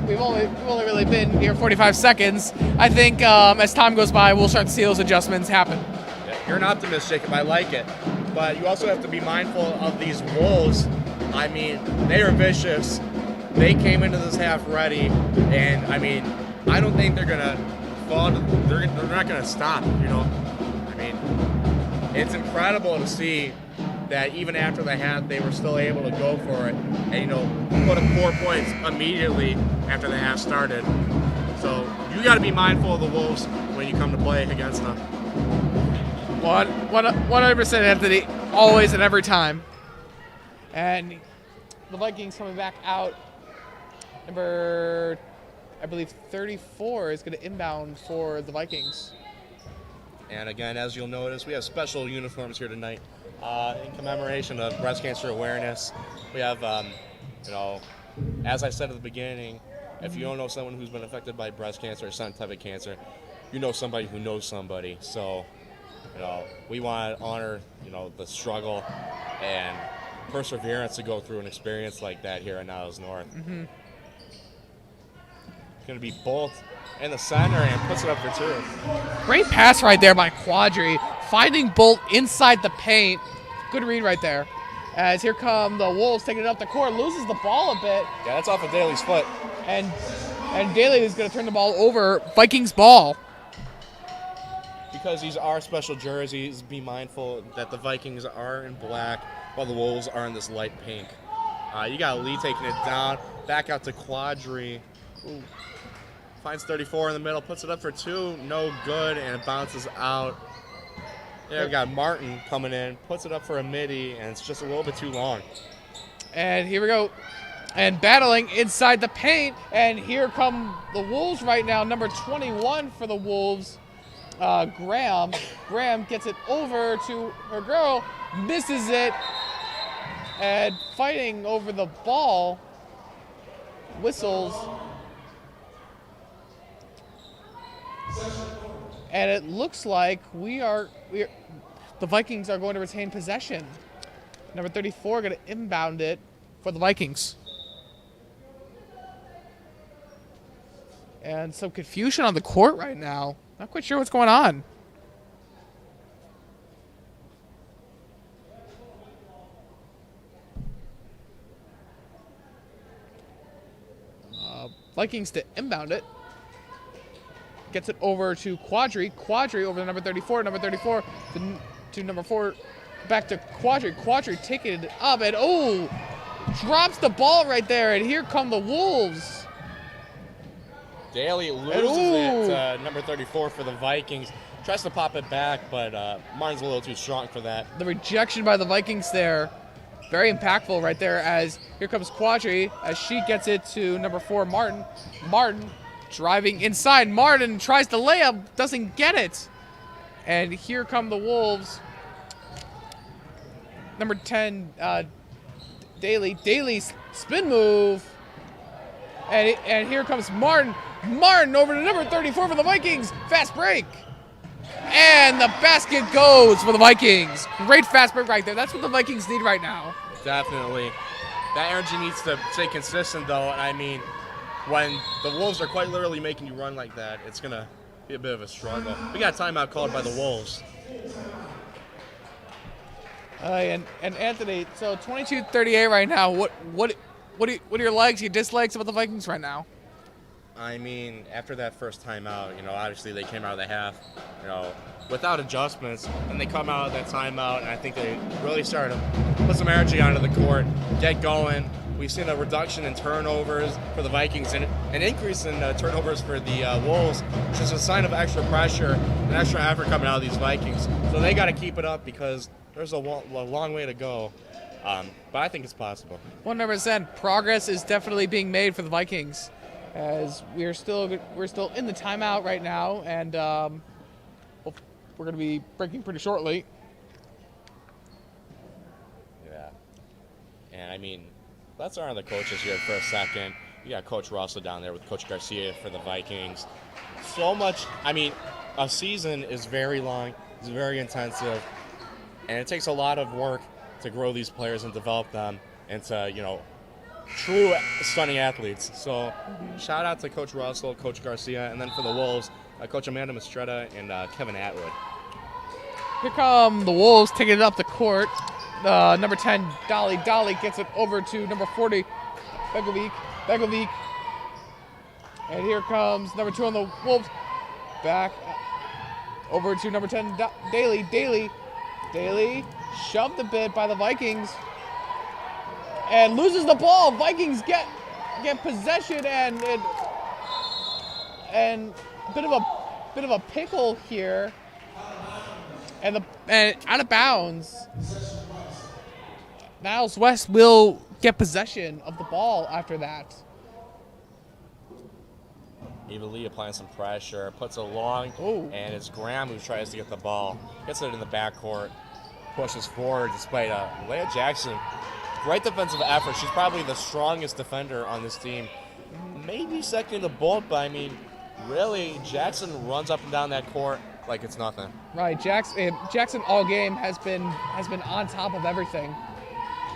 We've only really been here 45 seconds. I think as time goes by, we'll start to see those adjustments happen. Yeah, you're an optimist, Jacob. I like it. But you also have to be mindful of these Wolves. I mean, they are vicious. They came into this half ready, and I mean, I don't think they're gonna fall. They're not gonna stop. I mean, it's incredible to see that even after the half, they were still able to go for it, and put up 4 points immediately after the half started. So you got to be mindful of the Wolves when you come to play against them. 100%, Anthony, always and every time. And the Vikings coming back out. Number, I believe, 34 is going to inbound for the Vikings. And again, as you'll notice, we have special uniforms here tonight in commemoration of Breast Cancer Awareness. We have, as I said at the beginning, if you don't know someone who's been affected by breast cancer or some type of cancer, you know somebody who knows somebody. So, we want to honor, the struggle and perseverance to go through an experience like that here at Niles North. Mm-hmm. It's going to be Bolt in the center and puts it up for two. Great pass right there by Quadri, finding Bolt inside the paint. Good read right there. As here come the Wolves taking it up the court, loses the ball a bit. Yeah, that's off of Daly's foot. And Daly is going to turn the ball over. Vikings ball. Because these are special jerseys, be mindful that the Vikings are in black while the Wolves are in this light pink. You got Lee taking it down, back out to Quadri. Ooh. Finds 34 in the middle, puts it up for two, no good, and it bounces out. Yeah, we got Martin coming in, puts it up for a midi, and it's just a little bit too long. And here we go. And battling inside the paint, and here come the Wolves right now. Number 21 for the Wolves, Graham. Graham gets it over to her girl, misses it, and fighting over the ball, whistles. And it looks like the Vikings are going to retain possession. Number 34 going to inbound it for the Vikings. And some confusion on the court right now. Not quite sure what's going on. Vikings to inbound it. Gets it over to Quadri. Quadri over to number 34. Number 34 to number 4. back to Quadri. Quadri taking it up, and drops the ball right there, and here come the Wolves. Daly loses it to number 34 for the Vikings. Tries to pop it back, but Martin's a little too strong for that. The rejection by the Vikings there, very impactful right there, as here comes Quadri as she gets it to number 4, Martin. Martin driving inside. Martin tries to lay up, doesn't get it. And here come the Wolves. Number 10, Daly. Daly's spin move. And here comes Martin. Martin over to number 34 for the Vikings. Fast break. And the basket goes for the Vikings. Great fast break right there. That's what the Vikings need right now. Definitely. That energy needs to stay consistent, though. And I mean, when the Wolves are quite literally making you run like that, it's going to be a bit of a struggle. We got a timeout called by the Wolves. And Anthony, so 22-38 right now. What are your likes, your dislikes about the Vikings right now? I mean, after that first timeout, obviously they came out of the half, without adjustments, and they come out of that timeout, and I think they really started to put some energy onto the court, get going. We've seen a reduction in turnovers for the Vikings and an increase in turnovers for the Wolves, which is a sign of extra pressure and extra effort coming out of these Vikings. So they got to keep it up because there's a long way to go, but I think it's possible. 100%. Progress is definitely being made for the Vikings, as we're still in the timeout right now, and we're going to be breaking pretty shortly. Yeah, and I mean, let's start on the coaches here for a second. You got Coach Russell down there with Coach Garcia for the Vikings. So much. I mean, a season is very long. It's very intensive. And it takes a lot of work to grow these players and develop them into, true stunning athletes. So shout out to Coach Russell, Coach Garcia, and then for the Wolves, Coach Amanda Mistretta and Kevin Atwood. Here come the Wolves taking it up the court. Number 10, Dolly. Dolly gets it over to number 40, Begovic. And here comes number 2 on the Wolves. Back over to number 10, Daly. Daly shoved a bit by the Vikings and loses the ball. Vikings get possession and a bit of a pickle here, and out of bounds. Niles West will get possession of the ball after that. Eva Lee applying some pressure, puts it long, and it's Graham who tries to get the ball. Gets it in the backcourt, pushes forward despite Leah Jackson. Great defensive effort. She's probably the strongest defender on this team. Maybe second to Bolt, but I mean, really, Jackson runs up and down that court like it's nothing. Right, Jackson all game has been on top of everything.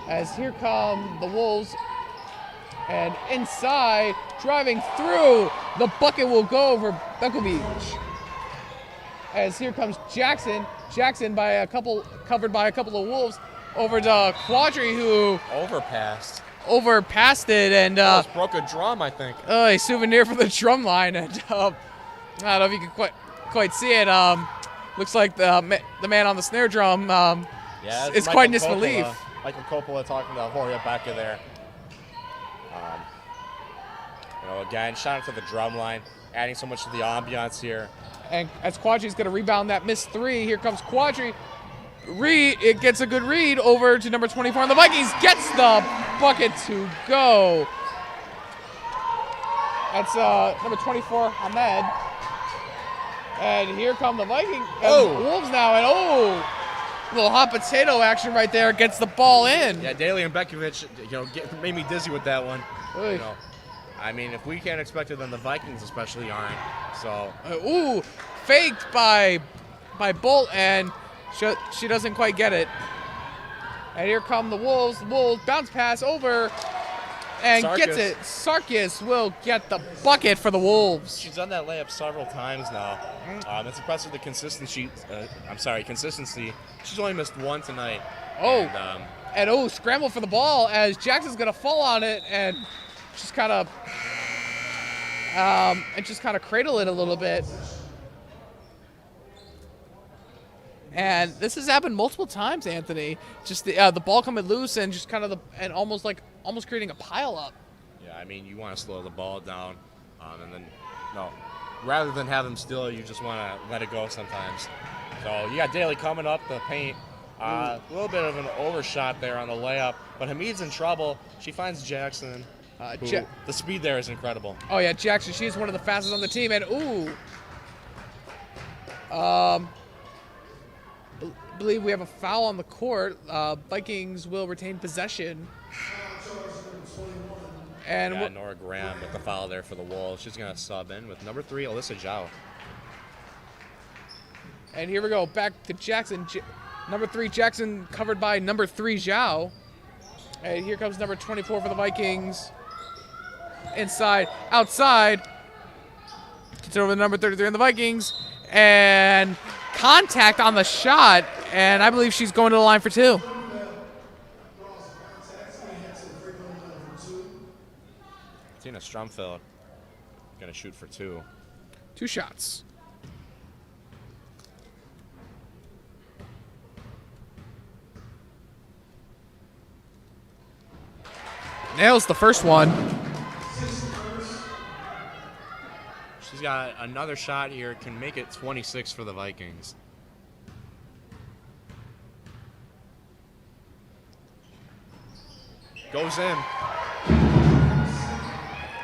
As here come the Wolves, and inside, driving through, the bucket will go over Bekovic. As here comes Jackson covered by a couple of Wolves, over to Quadri, who overpassed it, and almost broke a drum, I think. A souvenir for the drum line, and I don't know if you can quite see it. Looks like the man on the snare drum is quite in disbelief. Michael Coppola talking to Jorge Becca there. Again, shout out to the drum line, adding so much to the ambiance here. And as Quadri's going to rebound that missed 3, here comes Quadri. It gets a good read over to number 24, and the Vikings gets the bucket to go. That's number 24, Ahmed. And here come the Vikings. Wolves now, and little hot potato action right there, gets the ball in. Yeah, Daly and Bekovic, made me dizzy with that one. I mean, if we can't expect it, then the Vikings especially aren't. So. Faked by Bolt, and she doesn't quite get it. And here come the Wolves. Wolves bounce pass over and gets it. Sarkis will get the bucket for the Wolves. She's done that layup several times now. It's impressive the consistency. She's only missed 1 tonight. Scramble for the ball as Jackson's gonna fall on it and just kind of cradle it a little bit. And this has happened multiple times, Anthony. Just the ball coming loose and just kind of almost creating a pile up. Yeah, I mean, you want to slow the ball down, and then rather than have them steal, you just want to let it go sometimes. So you got Daly coming up the paint. A little bit of an overshot there on the layup, but Hamid's in trouble. She finds Jackson. The speed there is incredible. Oh yeah, Jackson. She's one of the fastest on the team, and believe we have a foul on the court. Vikings will retain possession. And Nora Graham with the foul there for the Wolves. She's going to sub in with number 3, Alyssa Zhao. And here we go, back to Jackson. Number 3, Jackson covered by number 3, Zhao. And here comes number 24 for the Vikings. Inside, outside. Gets it over to number 33 on the Vikings. And contact on the shot. And I believe she's going to the line for 2. Tina Strumfeld going to shoot for 2. 2 shots. Nails the first one. She's got another shot here. Can make it 26 for the Vikings. Goes in.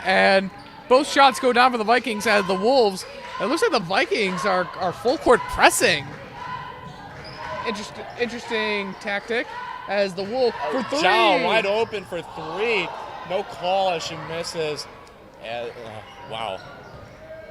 And both shots go down for the Vikings as the Wolves. It looks like the Vikings are full court pressing. Interesting tactic as the Wolves for 3. Zhao wide open for 3. No call as she misses. Wow.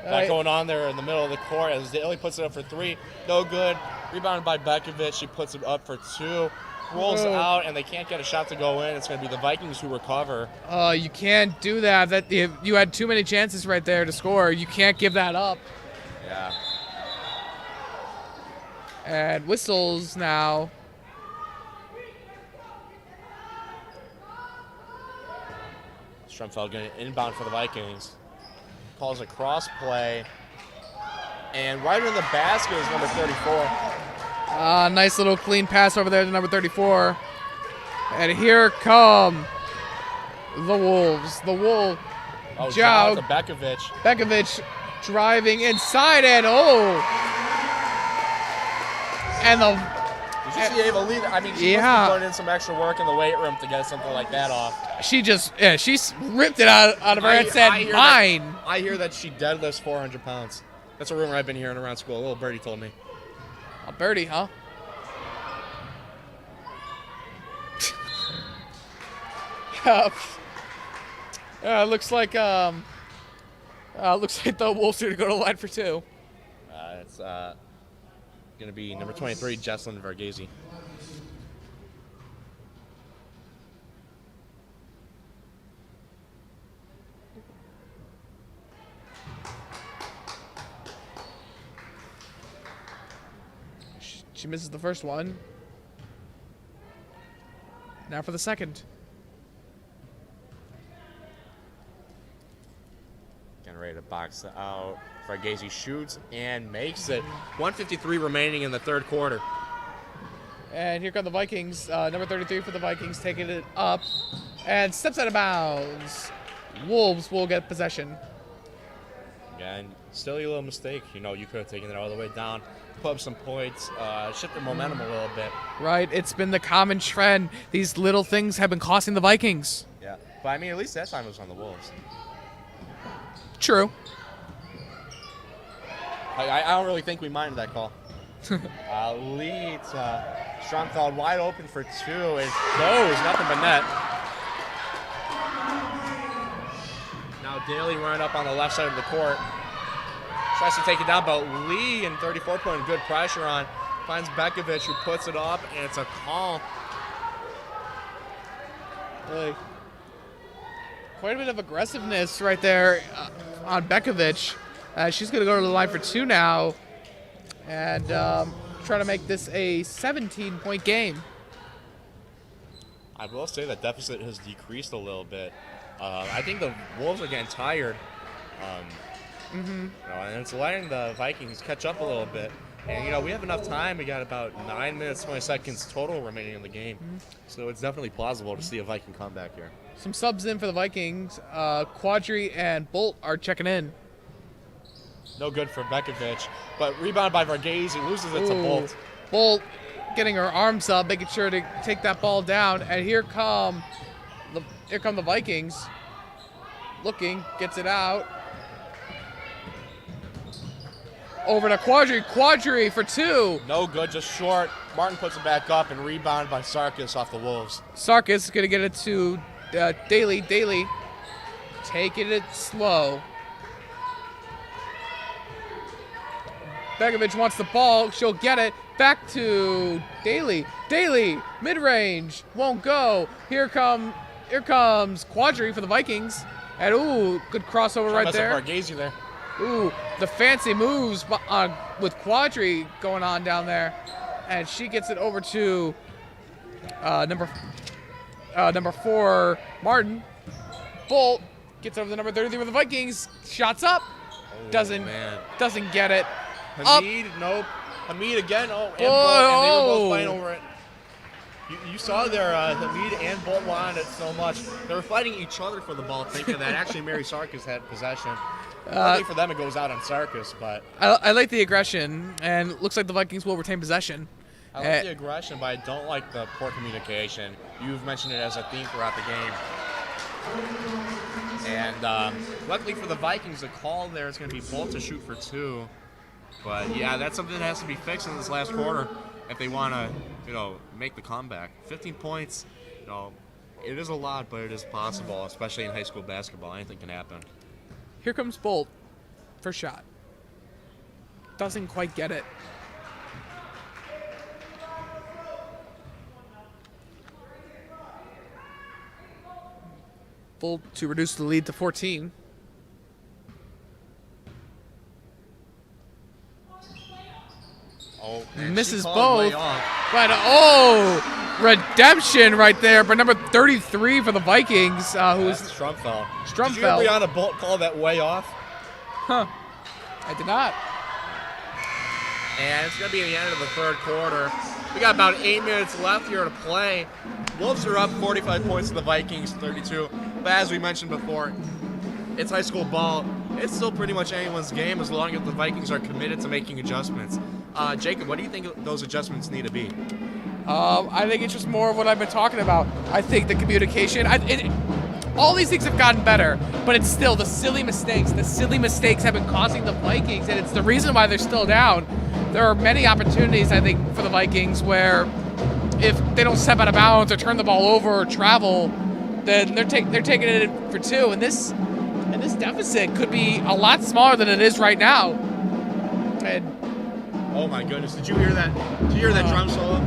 That going on there in the middle of the court as Daly puts it up for 3. No good. Rebounded by Bekovic. She puts it up for 2. Rolls out, and they can't get a shot to go in. It's going to be the Vikings who recover. You can't do that. You had too many chances right there to score. You can't give that up. Yeah. And whistles now. Strumfeld going to inbound for the Vikings. Calls a cross play. And right in the basket is number 34. Nice little clean pass over there to number 34. And here come the Wolves. The Wolves. Zhao to Bekovic. Bekovic driving inside and And Did you see Ava leave? I mean, she must be putting in some extra work in the weight room to get something like that off. She ripped it out of her and said, mine. I hear that she deadlifts 400 pounds. That's a rumor I've been hearing around school. A little birdie told me. A birdie, huh? Looks like the Wolves are gonna go to the line for 2. It's gonna be number 23, Jesslyn Varghese. She misses the first one. Now for the second. Getting ready to box it out. Varghese shoots and makes it. 1:53 remaining in the third quarter. And here come the Vikings. Number 33 for the Vikings taking it up and steps out of bounds. Wolves will get possession. Again, still a little mistake. You could have taken it all the way down. Put up some points, shift the momentum a little bit. Right, it's been the common trend. These little things have been costing the Vikings. Yeah, but I mean, at least that time it was on the Wolves. True. I don't really think we minded that call. Lead Strumfeld wide open for 2. It goes, nothing but net. Now Daly running up on the left side of the court. Tries to take it down, but Lee and 34 putting good pressure on. Finds Bekovic, who puts it up, and it's a call. Quite a bit of aggressiveness right there on Bekovic. She's going to go to the line for 2 now and try to make this a 17-point game. I will say that deficit has decreased a little bit. I think the Wolves are getting tired. And it's letting the Vikings catch up a little bit. And, we have enough time. We got about 9 minutes, 20 seconds total remaining in the game. So it's definitely plausible to see a Viking comeback here. Some subs in for the Vikings. Quadri and Bolt are checking in. No good for Bekovic. But rebound by Varghese. He loses it to Bolt. Bolt getting her arms up, making sure to take that ball down. And here come the Vikings. Looking, gets it out. Over to Quadri for 2. No good, just short. Martin puts it back up and rebound by Sarkis off the Wolves. Sarkis is going to get it to Daly. Daly taking it slow. Begovic wants the ball. She'll get it. Back to Daly. Daly, mid-range. Won't go. Here comes Quadri for the Vikings. And, good crossover right there. Varghese there. The fancy moves with Quadri going on down there. And she gets it over to number 4, Martin. Bolt gets over the number 33 for the Vikings. Shots up. Doesn't get it. Hamid, nope. Hamid again. And Bolt, and they were both fighting over it. You saw there, Hamid and Bolt wanted it so much. They were fighting each other for the ball, thinking that actually Mary Sarkis had possession. I think for them it goes out on Sarkis, but I like the aggression, and looks like the Vikings will retain possession. I like the aggression, but I don't like the poor communication. You've mentioned it as a theme throughout the game. And luckily for the Vikings, the call there is going to be Bolt to shoot for 2. But yeah, that's something that has to be fixed in this last quarter if they want to, make the comeback. 15 points, it is a lot, but it is possible, especially in high school basketball. Anything can happen. Here comes Bolt. First shot. Doesn't quite get it. Bolt to reduce the lead to 14. Misses both. But redemption right there for number 33 for the Vikings. Who's Strumfeld. Strumfeld. Did you hear Brianna Bolt call that way off? Huh. I did not. And it's going to be the end of the third quarter. We got about 8 minutes left here to play. Wolves are up 45 points to the Vikings, 32. But as we mentioned before, it's high school ball. It's still pretty much anyone's game as long as the Vikings are committed to making adjustments. Jacob, what do you think those adjustments need to be? I think it's just more of what I've been talking about. I think the communication. All these things have gotten better, but it's still the silly mistakes. The silly mistakes have been causing the Vikings, and it's the reason why they're still down. There are many opportunities, I think, for the Vikings where if they don't step out of bounds or turn the ball over or travel, then they're taking it for 2. And this deficit could be a lot smaller than it is right now. And oh my goodness! Did you hear that? Did you hear that drum solo?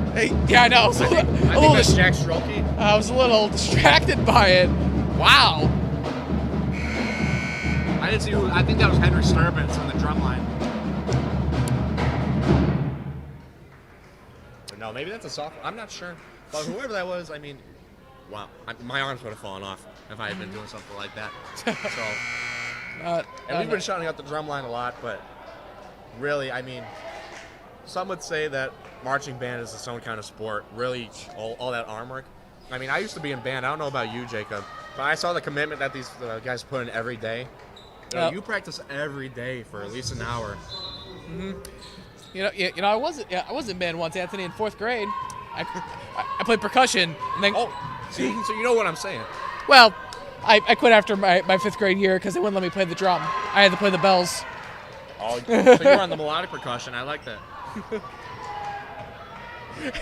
Yeah, I know. I think that's Jack Strelke. I was a little distracted by it. Wow. I didn't see who. I think that was Henry Sturbins on the drum line. Or no, maybe that's a soft. I'm not sure. But whoever that was, I mean, wow, my arms would have fallen off if I had been doing something like that. So, and we've been shouting out the drum line a lot, but really, I mean, some would say that marching band is its own kind of sport. Really, all that arm work. I mean, I used to be in band. I don't know about you, Jacob, but I saw the commitment that these guys put in every day. You practice every day for at least an hour. Mm-hmm. I was in band once, Anthony, in 4th grade. I played percussion. And then, see, so you know what I'm saying. Well, I quit after my 5th grade year because they wouldn't let me play the drum. I had to play the bells. Oh, so you're on the melodic percussion. I like that.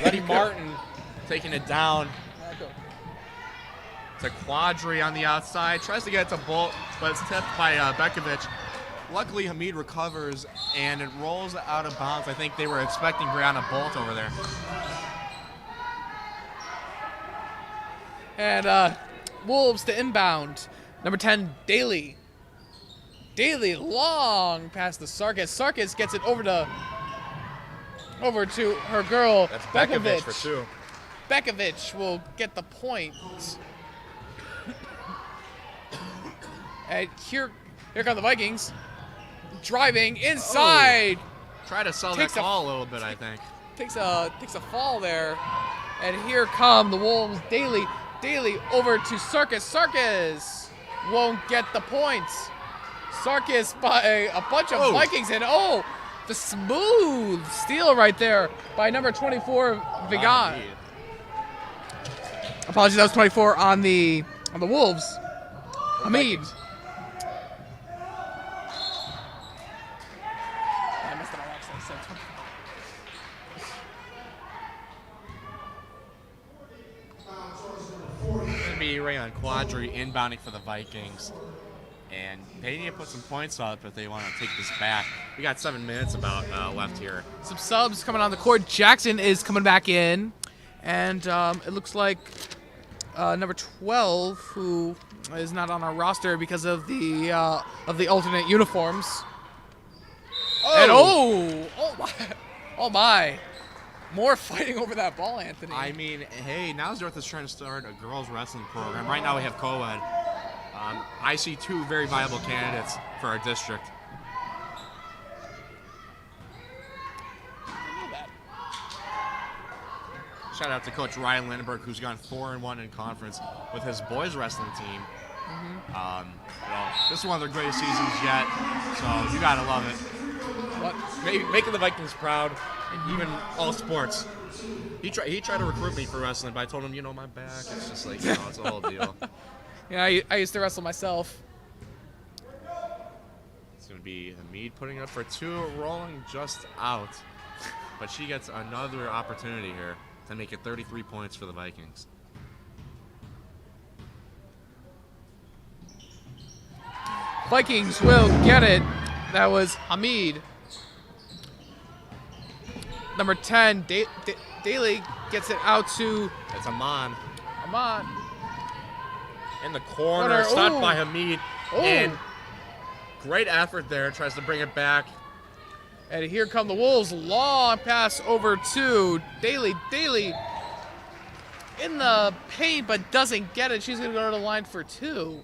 Letty Martin taking it down. To Quadri on the outside. Tries to get it to Bolt, but it's tipped by Bekovic. Luckily, Hamid recovers, and it rolls out of bounds. I think they were expecting Brianna Bolt over there. And Wolves to inbound. Number 10, Daly. Daly long past the Sarkis. Sarkis gets it over to her girl. That's Bekovic for 2. Bekovic will get the point. And here come the Vikings. Driving inside. Try to sell that call a little bit, I think. Takes a fall there. And here come the Wolves. Daly over to Sarkis. Sarkis won't get the points. Sarkis by a bunch of Vikings. And the smooth steal right there by number 24, Vigan. Apologies, that was 24 on the Wolves. Hamid. I messed up my last name, so 24. It's going to be Rayon Quadri inbounding for the Vikings. And they need to put some points up if they want to take this back. We got 7 minutes about left here. Some subs coming on the court. Jackson is coming back in. And it looks like number 12, who is not on our roster because of the alternate uniforms. And oh my. More fighting over that ball, Anthony. I mean, hey, Niles North is trying to start a girls wrestling program. Right now we have co-ed. I see 2 very viable candidates for our district. Shout out to Coach Ryan Lindenberg, who's gone 4-1 in conference with his boys wrestling team. This is one of their greatest seasons yet, so you gotta love it. What? Making the Vikings proud, even all sports. He tried to recruit me for wrestling, but I told him, my back. It's just like, it's a whole deal. Yeah, I used to wrestle myself. It's going to be Hamid putting up for 2, rolling just out. But she gets another opportunity here to make it 33 points for the Vikings. Vikings will get it. That was Hamid. Number 10, Daly gets it out to... It's Amon. Amon. In the corner, stopped by Hamid. And great effort there, tries to bring it back. And here come the Wolves. Long pass over to Daly. Daly in the paint, but doesn't get it. She's going to go to the line for 2.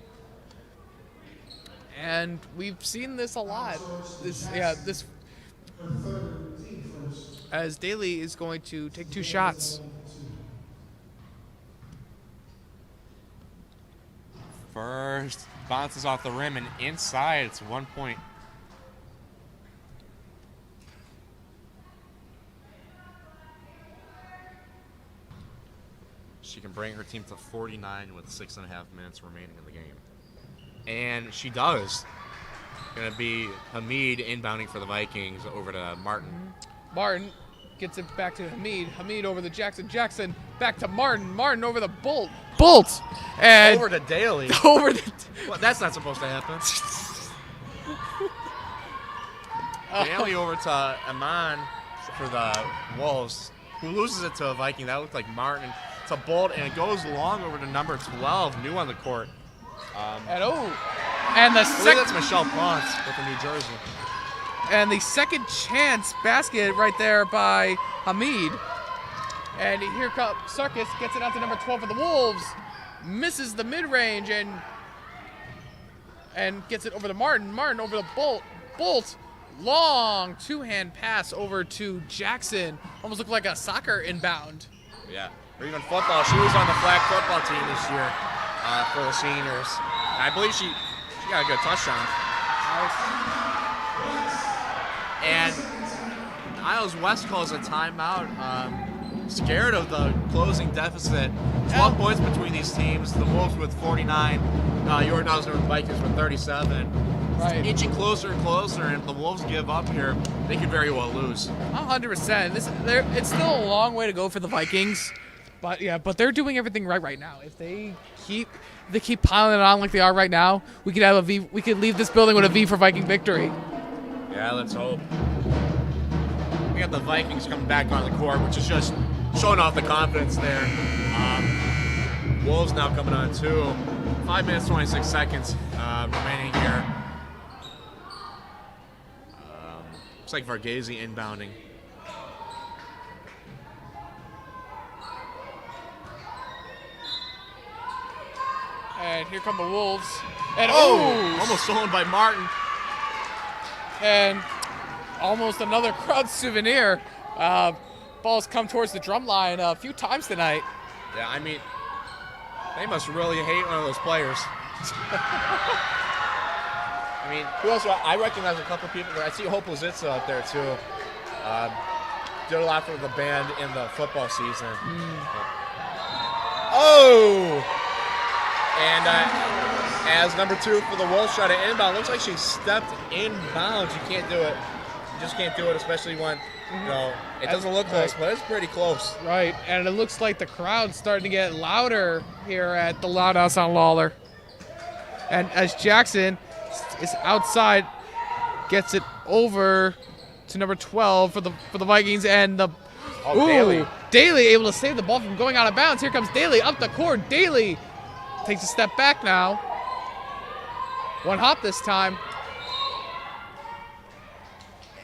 And we've seen this a lot. This as Daly is going to take 2 shots. First bounces off the rim and inside. It's 1 point. She can bring her team to 49 with 6.5 minutes remaining in the game. And she does. Going to be Hamid inbounding for the Vikings over to Martin. Martin gets it back to Hamid. Hamid over to Jackson. Jackson back to Martin. Martin over the Bolt. Bolt! And over to Daly. Over the... Well, that's not supposed to happen. Daly over to Amon for the Wolves, who loses it to a Viking. That looked like Martin. It's a Bolt, and it goes long over to number 12, new on the court. And the second... That's Michelle Ponce with the New Jersey. And the second chance basket right there by Hamid. And here comes Sarkis, gets it out to number 12 for the Wolves. Misses the mid-range and gets it over to Martin. Martin over to Bolt. Bolt, long 2-hand pass over to Jackson. Almost looked like a soccer inbound. Yeah, or even football. She was on the flag football team this year for the seniors. I believe she got a good touchdown. And Niles West calls a timeout. Scared of the closing deficit. 12 points between these teams. The Wolves with 49. Your Niles North Vikings with 37. Right. Inching closer and closer, and if the Wolves give up here, they could very well lose. 100%. It's still a long way to go for the Vikings, but they're doing everything right now. If they keep piling it on like they are right now, we could have a V. We could leave this building with a V for Viking victory. Yeah, let's hope. We got the Vikings coming back on the court, which is just showing off the confidence there. Wolves now coming on 2. 5 minutes, 26 seconds remaining here. Looks like Varghese inbounding. And here come the Wolves. And almost stolen by Martin. And almost another crowd souvenir. Ball's come towards the drum line a few times tonight. Yeah, I mean, they must really hate one of those players. I mean, who else? I recognize a couple people there. I see Hope Lazitza out there, too. Did a lot for the band in the football season. Oh! And as number 2 for the Wolves try to inbound, looks like she stepped inbounds. You can't do it. You just can't do it, especially when, you know, it doesn't look close, but it's pretty close. Right, and it looks like the crowd's starting to get louder here at the Loud House on Lawler. And as Jackson is outside, gets it over to number 12 for the Vikings, and Daly able to save the ball from going out of bounds. Here comes Daly up the court. Daly takes a step back now. One hop this time.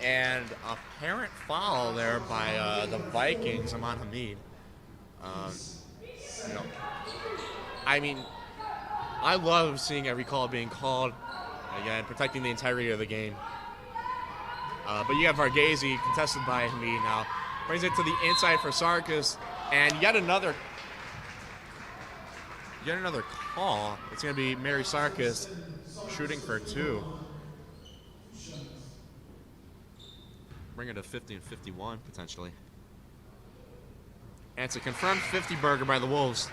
And apparent foul there by the Vikings, Aman Hamid. You know, I mean, I love seeing every call being called. Again, protecting the integrity of the game. But you have Varghese contested by Hamid now. Brings it to the inside for Sarkis. And yet another call. It's going to be Mary Sarkis shooting for 2. Bring it to 50 and 51, potentially. And it's a confirmed 50 burger by the Wolves.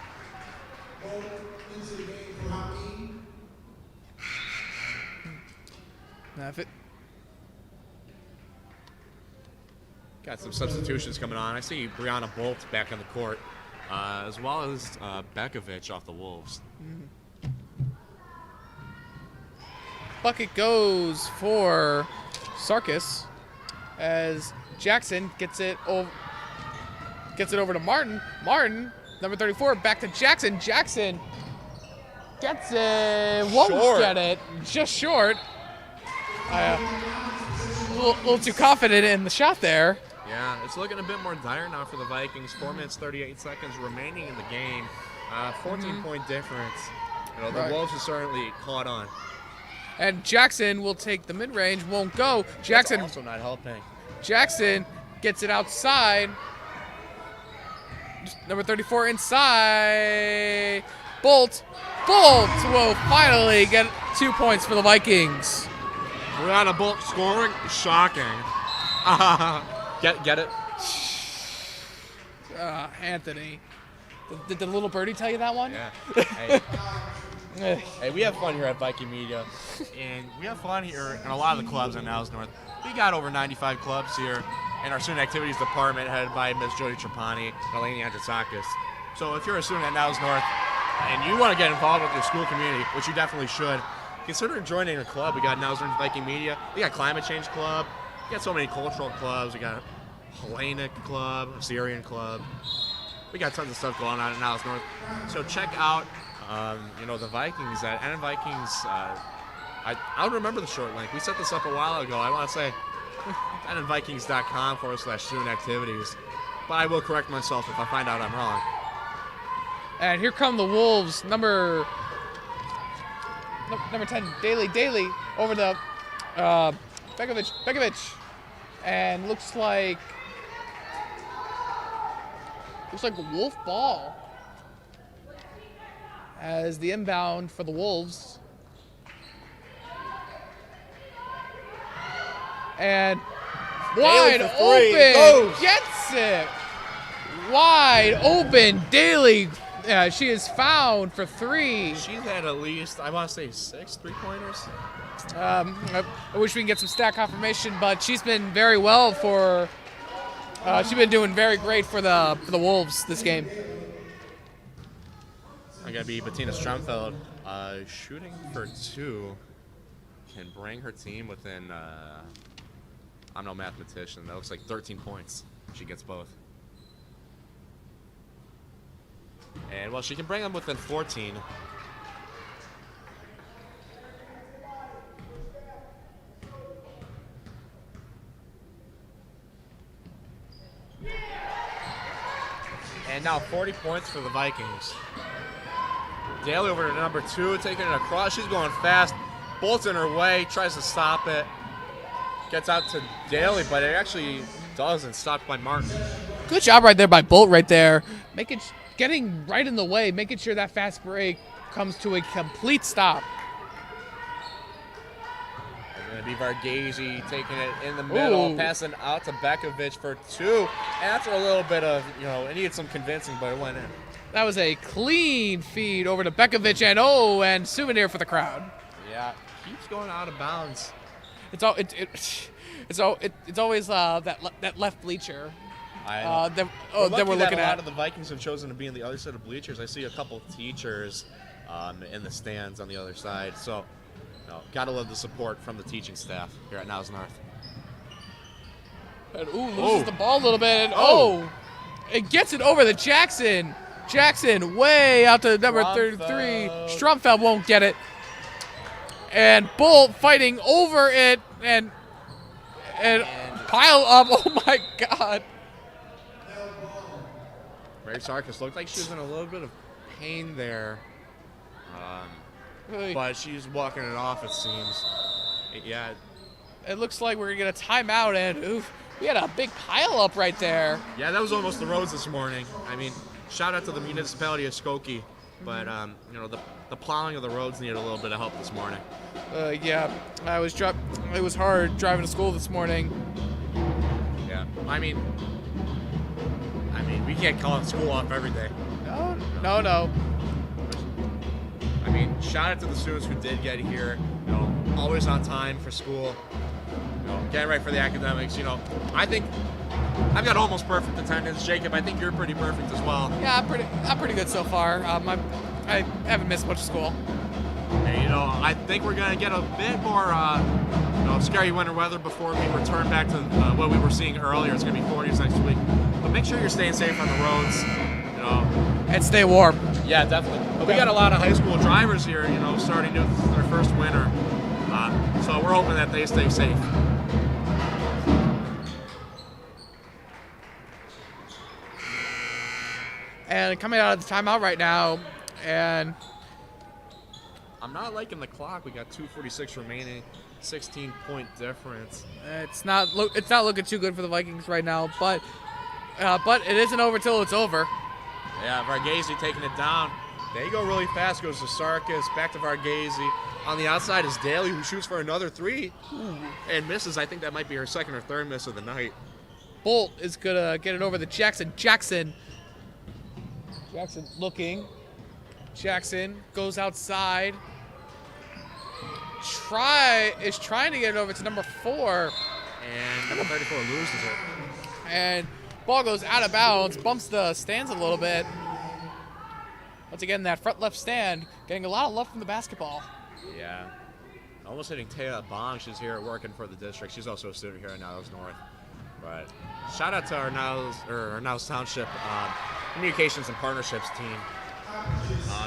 Got some substitutions coming on. I see Brianna Bolt back on the court, as well as Bekovic off the Wolves. Bucket goes for Sarkis as Jackson gets it over to Martin. Martin, number 34, back to Jackson. Jackson gets it, won't get it, just short. A little too confident in the shot there. Yeah, it's looking a bit more dire now for the Vikings. 4 minutes, 38 seconds remaining in the game. 14-point difference. You know, the Wolves are certainly caught on. And Jackson will take the mid-range, won't go. Jackson That's also not helping. Jackson gets it outside. Number 34 inside. Bolt will finally get 2 points for the Vikings. Brianna Bolt scoring, shocking. Get it? Anthony. Did the little birdie tell you that one? Yeah. Hey, we have fun here at Viking Media, and we have fun here in a lot of the clubs in Niles North. We got over 95 clubs here in our student activities department headed by Ms. Jody Trapani and Eleni Andritsakis. So if you're a student at Niles North and you want to get involved with your school community, which you definitely should, consider joining a club. We got Niles North Viking Media. We got Climate Change Club. We got so many cultural clubs. We got a Hellenic Club, a Syrian Club. We got tons of stuff going on at Niles North. So check out the Vikings at NN Vikings. I don't remember the short link. We set this up a while ago. I want to say nnvikings.com/student activities. But I will correct myself if I find out I'm wrong. And here come the Wolves. Number 10, Daly over to Bekovic. And looks like a Wolf ball as the inbound for the Wolves. And wide open, gets it. Wide open, Daly. She is found for 3. She's had at least, I want to say, 6 3-pointers. I wish we can get some stat confirmation, but she's been very well for. She's been doing very great for the Wolves this game. I'm gonna be Bettina Stromfeld. Shooting for 2 can bring her team within. I'm no mathematician. That looks like 13 points. She gets both. And well, she can bring them within 14. And now 40 points for the Vikings. Daly over to number 2, taking it across. She's going fast. Bolt's in her way, tries to stop it. Gets out to Daly, but it actually doesn't. Stopped by Martin. Good job right there by Bolt right there. Getting right in the way, making sure that fast break comes to a complete stop. Going to be Varghese taking it in the middle, Ooh. passing out to Bekovic for 2. After a little bit of, it needed some convincing, but it went in. That was a clean feed over to Bekovic, and souvenir for the crowd. Yeah, keeps going out of bounds. It's always that left bleacher. I know. That we're looking A lot at. of the Vikings have chosen to be in the other side of bleachers. I see a couple teachers in the stands on the other side. So, gotta love the support from the teaching staff here at Niles North. And loses the ball a little bit. And it gets it over to Jackson. Jackson way out to number 33. Strumfeld won't get it. And Bolt fighting over it and pile up. Oh my God. Mary Sarkis looked like she was in a little bit of pain there. But she's walking it off, it seems. Yeah. It looks like we're going to get a timeout, and we had a big pile up right there. Yeah, that was almost the roads this morning. I mean, shout out to the municipality of Skokie. But, the plowing of the roads needed a little bit of help this morning. Yeah, it was hard driving to school this morning. Yeah, I mean, we can't call it school off every day. No. I mean, shout out to the students who did get here. Always on time for school. Getting right for the academics. I think I've got almost perfect attendance. Jacob, I think you're pretty perfect as well. Yeah, I'm pretty good so far. I haven't missed much of school. And, I think we're gonna get a bit more, scary winter weather before we return back to what we were seeing earlier. It's gonna be 40s next week. But make sure you're staying safe on the roads. And stay warm. Yeah, definitely. But we got a lot of high school drivers here, starting their first winter. So we're hoping that they stay safe. And coming out of the timeout right now, and I'm not liking the clock. We got 2:46 remaining, 16-point difference. it's not looking too good for the Vikings right now. But it isn't over till it's over. Yeah, Varghese taking it down. They go really fast. Goes to Sarkis, back to Varghese. On the outside is Daly, who shoots for another 3 and misses. I think that might be her second or third miss of the night. Bolt is gonna get it over to Jackson. Jackson looking. Jackson goes outside. Trying to get it over to number 4. And number 34 loses it. And ball goes out of bounds, bumps the stands a little bit. Once again, that front left stand getting a lot of love from the basketball. Yeah. Almost hitting Taya Bong. She's here working for the district. She's also a student here at Niles North. But shout out to our Niles Township Communications and Partnerships team.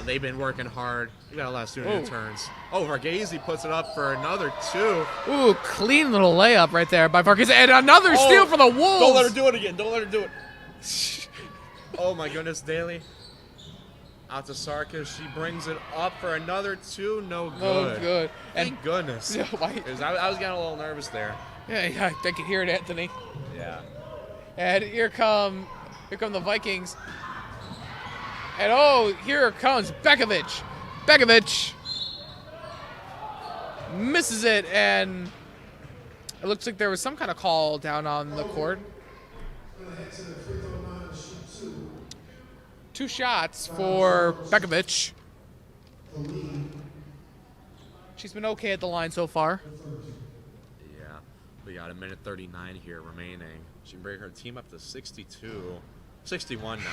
They've been working hard. We got a lot of student interns. Varghese puts it up for another 2. Ooh, clean little layup right there by Varghese. And another steal for the Wolves. Don't let her do it again. Don't let her do it. Oh, my goodness, Daly. Out to Sarkis. She brings it up for another 2. No good. No good. Thank goodness. Yeah, I was getting a little nervous there. Yeah, I can hear it, Anthony. Yeah. And here come the Vikings. And here comes Bekovic. Bekovic misses it, and it looks like there was some kind of call down on the court. 2 shots for Bekovic. She's been okay at the line so far. Yeah, we got 1:39 here remaining. She can bring her team up to 62, 61 now.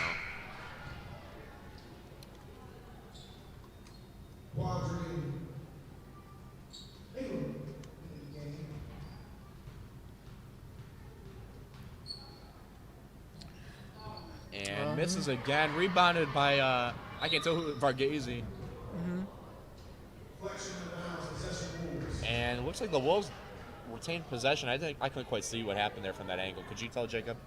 And misses again, rebounded by I can't tell who, Varghese. And it looks like the Wolves retained possession. I couldn't quite see what happened there from that angle. Could you tell, Jacob?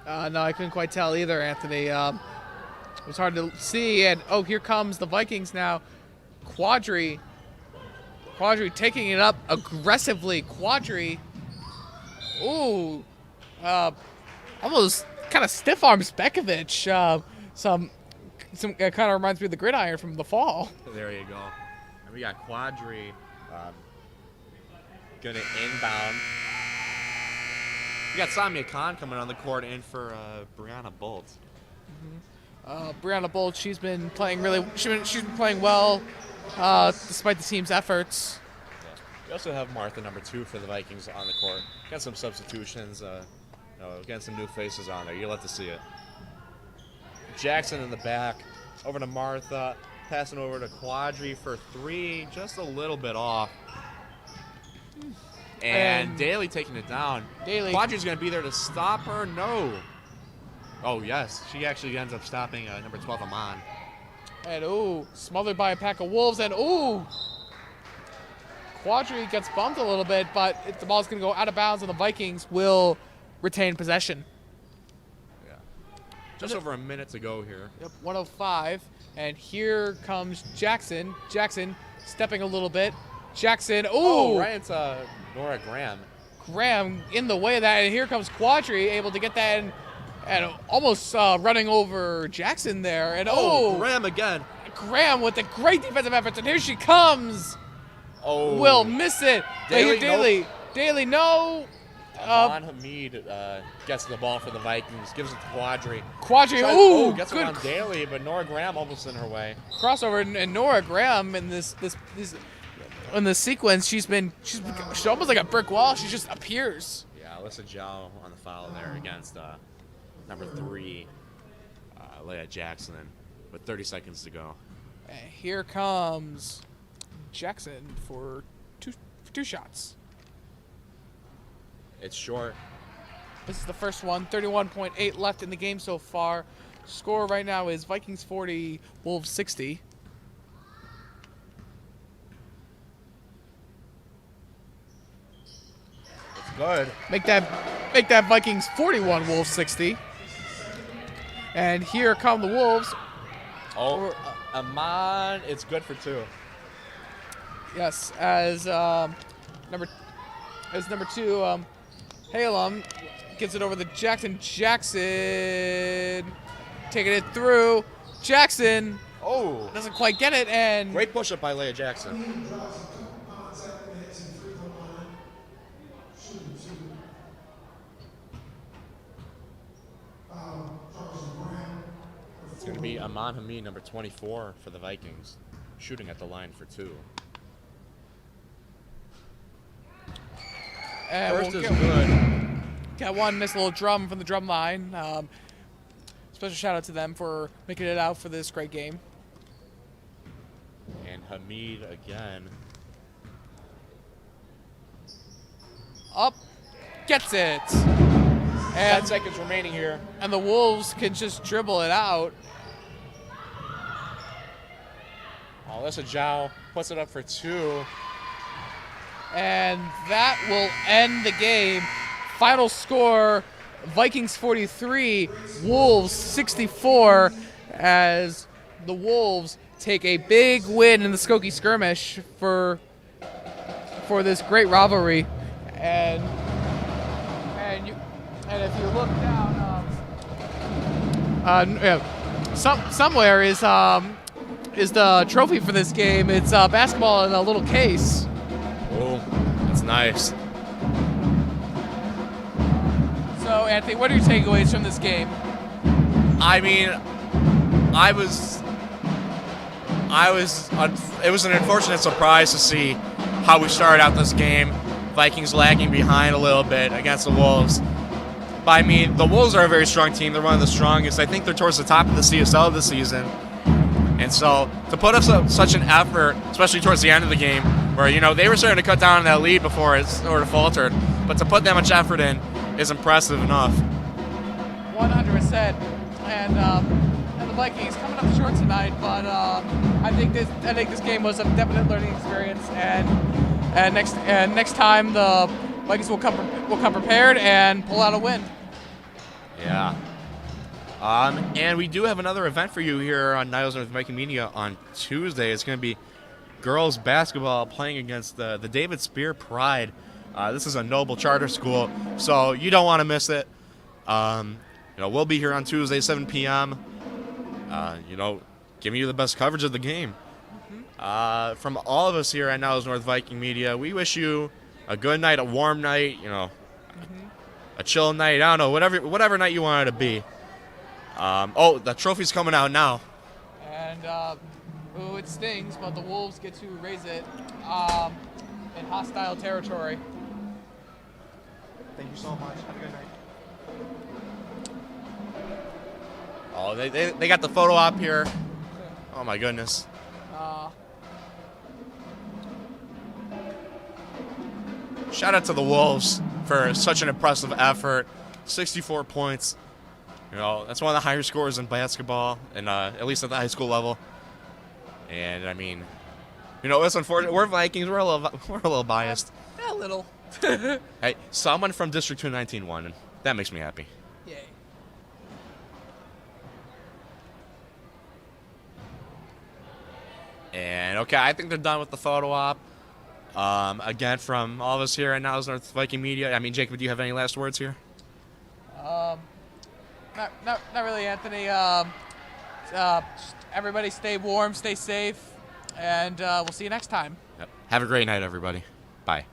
No, I couldn't quite tell either, Anthony. It was hard to see. And here comes the Vikings now. Quadri taking it up aggressively. Quadri Ooh. Almost kind of stiff arms Bekovic. Some kind of reminds me of the gridiron from the fall. There you go. And we got Quadri gonna inbound. We got Samia Khan coming on the court in for Brianna Bolt. Brianna Bolt, she's been playing she's been playing well despite the team's efforts. We also have Martha, number 2 for the Vikings, on the court. Got some substitutions, getting some new faces on there. You'll have to see it. Jackson in the back, over to Martha, passing over to Quadri for 3, just a little bit off. And Daly taking it down. Daly. Quadri's going to be there to stop her. No. Oh, yes. She actually ends up stopping number 12, Amon. And, smothered by a pack of wolves. And, Quadri gets bumped a little bit, but the ball's going to go out of bounds, and the Vikings will retain possession. Yeah. Just over a minute to go here. Yep, 105. And here comes Jackson. Jackson stepping a little bit. Jackson, right into Nora Graham. Graham in the way of that, and here comes Quadri, able to get that and almost running over Jackson there. And Graham again. Graham with the great defensive efforts, and here she comes. Oh. Will miss it. Daly, Daly, no. Von Hamid gets the ball for the Vikings, gives it to Quadri. Quadri, gets it on Daly, but Nora Graham almost in her way. Crossover, and Nora Graham in this in the sequence, she's almost like a brick wall. She just appears. Yeah, Alyssa Zhao on the foul there against number 3, Leah Jackson, with 30 seconds to go. And here comes Jackson for two shots. It's short. This is the first one. 31.8 left in the game so far. Score right now is Vikings 40, Wolves 60. Good. Make that Vikings 41, Wolves 60. And here come the Wolves. Amon, it's good for 2. Yes, as number 2, Halem gets it over to Jackson. Jackson taking it through. Jackson doesn't quite get it, and great push-up by Leah Jackson. It's going to be Amon Hamid, number 24 for the Vikings, shooting at the line for 2. And First is good. Got one missed little drum from the drum line. Special shout out to them for making it out for this great game. And Hamid again. Up, gets it. 10 seconds remaining here. And the Wolves can just dribble it out. Alyssa Zhao puts it up for 2. And that will end the game. Final score, Vikings 43, Wolves 64, as the Wolves take a big win in the Skokie skirmish for this great rivalry. And if you look down, somewhere is the trophy for this game. It's basketball in a little case. Oh, that's nice. So, Anthony, what are your takeaways from this game? I mean, it was an unfortunate surprise to see how we started out this game. Vikings lagging behind a little bit against the Wolves. But I mean, the Wolves are a very strong team. They're one of the strongest. I think they're towards the top of the CSL this season. And so to put up such an effort, especially towards the end of the game, where, they were starting to cut down on that lead before it sort of faltered, but to put that much effort in is impressive enough. 100%. And the Vikings coming up short tonight, but I think this game was a definite learning experience, and next time the Vikings will come prepared and pull out a win. Yeah. And we do have another event for you here on Niles North Viking Media on Tuesday. It's going to be girls basketball playing against the David Spear Pride. This is a noble charter school, so you don't want to miss it. We'll be here on Tuesday, 7 p.m. Giving you the best coverage of the game. From all of us here at Niles North Viking Media, we wish you a good night, a warm night, a chill night. I don't know, whatever night you want it to be. The trophy's coming out now. And it stings, but the Wolves get to raise it in hostile territory. Thank you so much. Have a good night. Oh, they got the photo op here. Oh my goodness. Shout out to the Wolves for such an impressive effort. 64 points. That's one of the higher scores in basketball, and at least at the high school level. And I mean, it's unfortunate. We're Vikings. We're a little biased. A little. Hey, someone from District 219 won, and that makes me happy. Yay. And okay, I think they're done with the photo op. Again, from all of us here at Niles North Viking Media. I mean, Jacob, do you have any last words here? Not really, Anthony. Just everybody stay warm, stay safe, and we'll see you next time. Yep. Have a great night, everybody. Bye.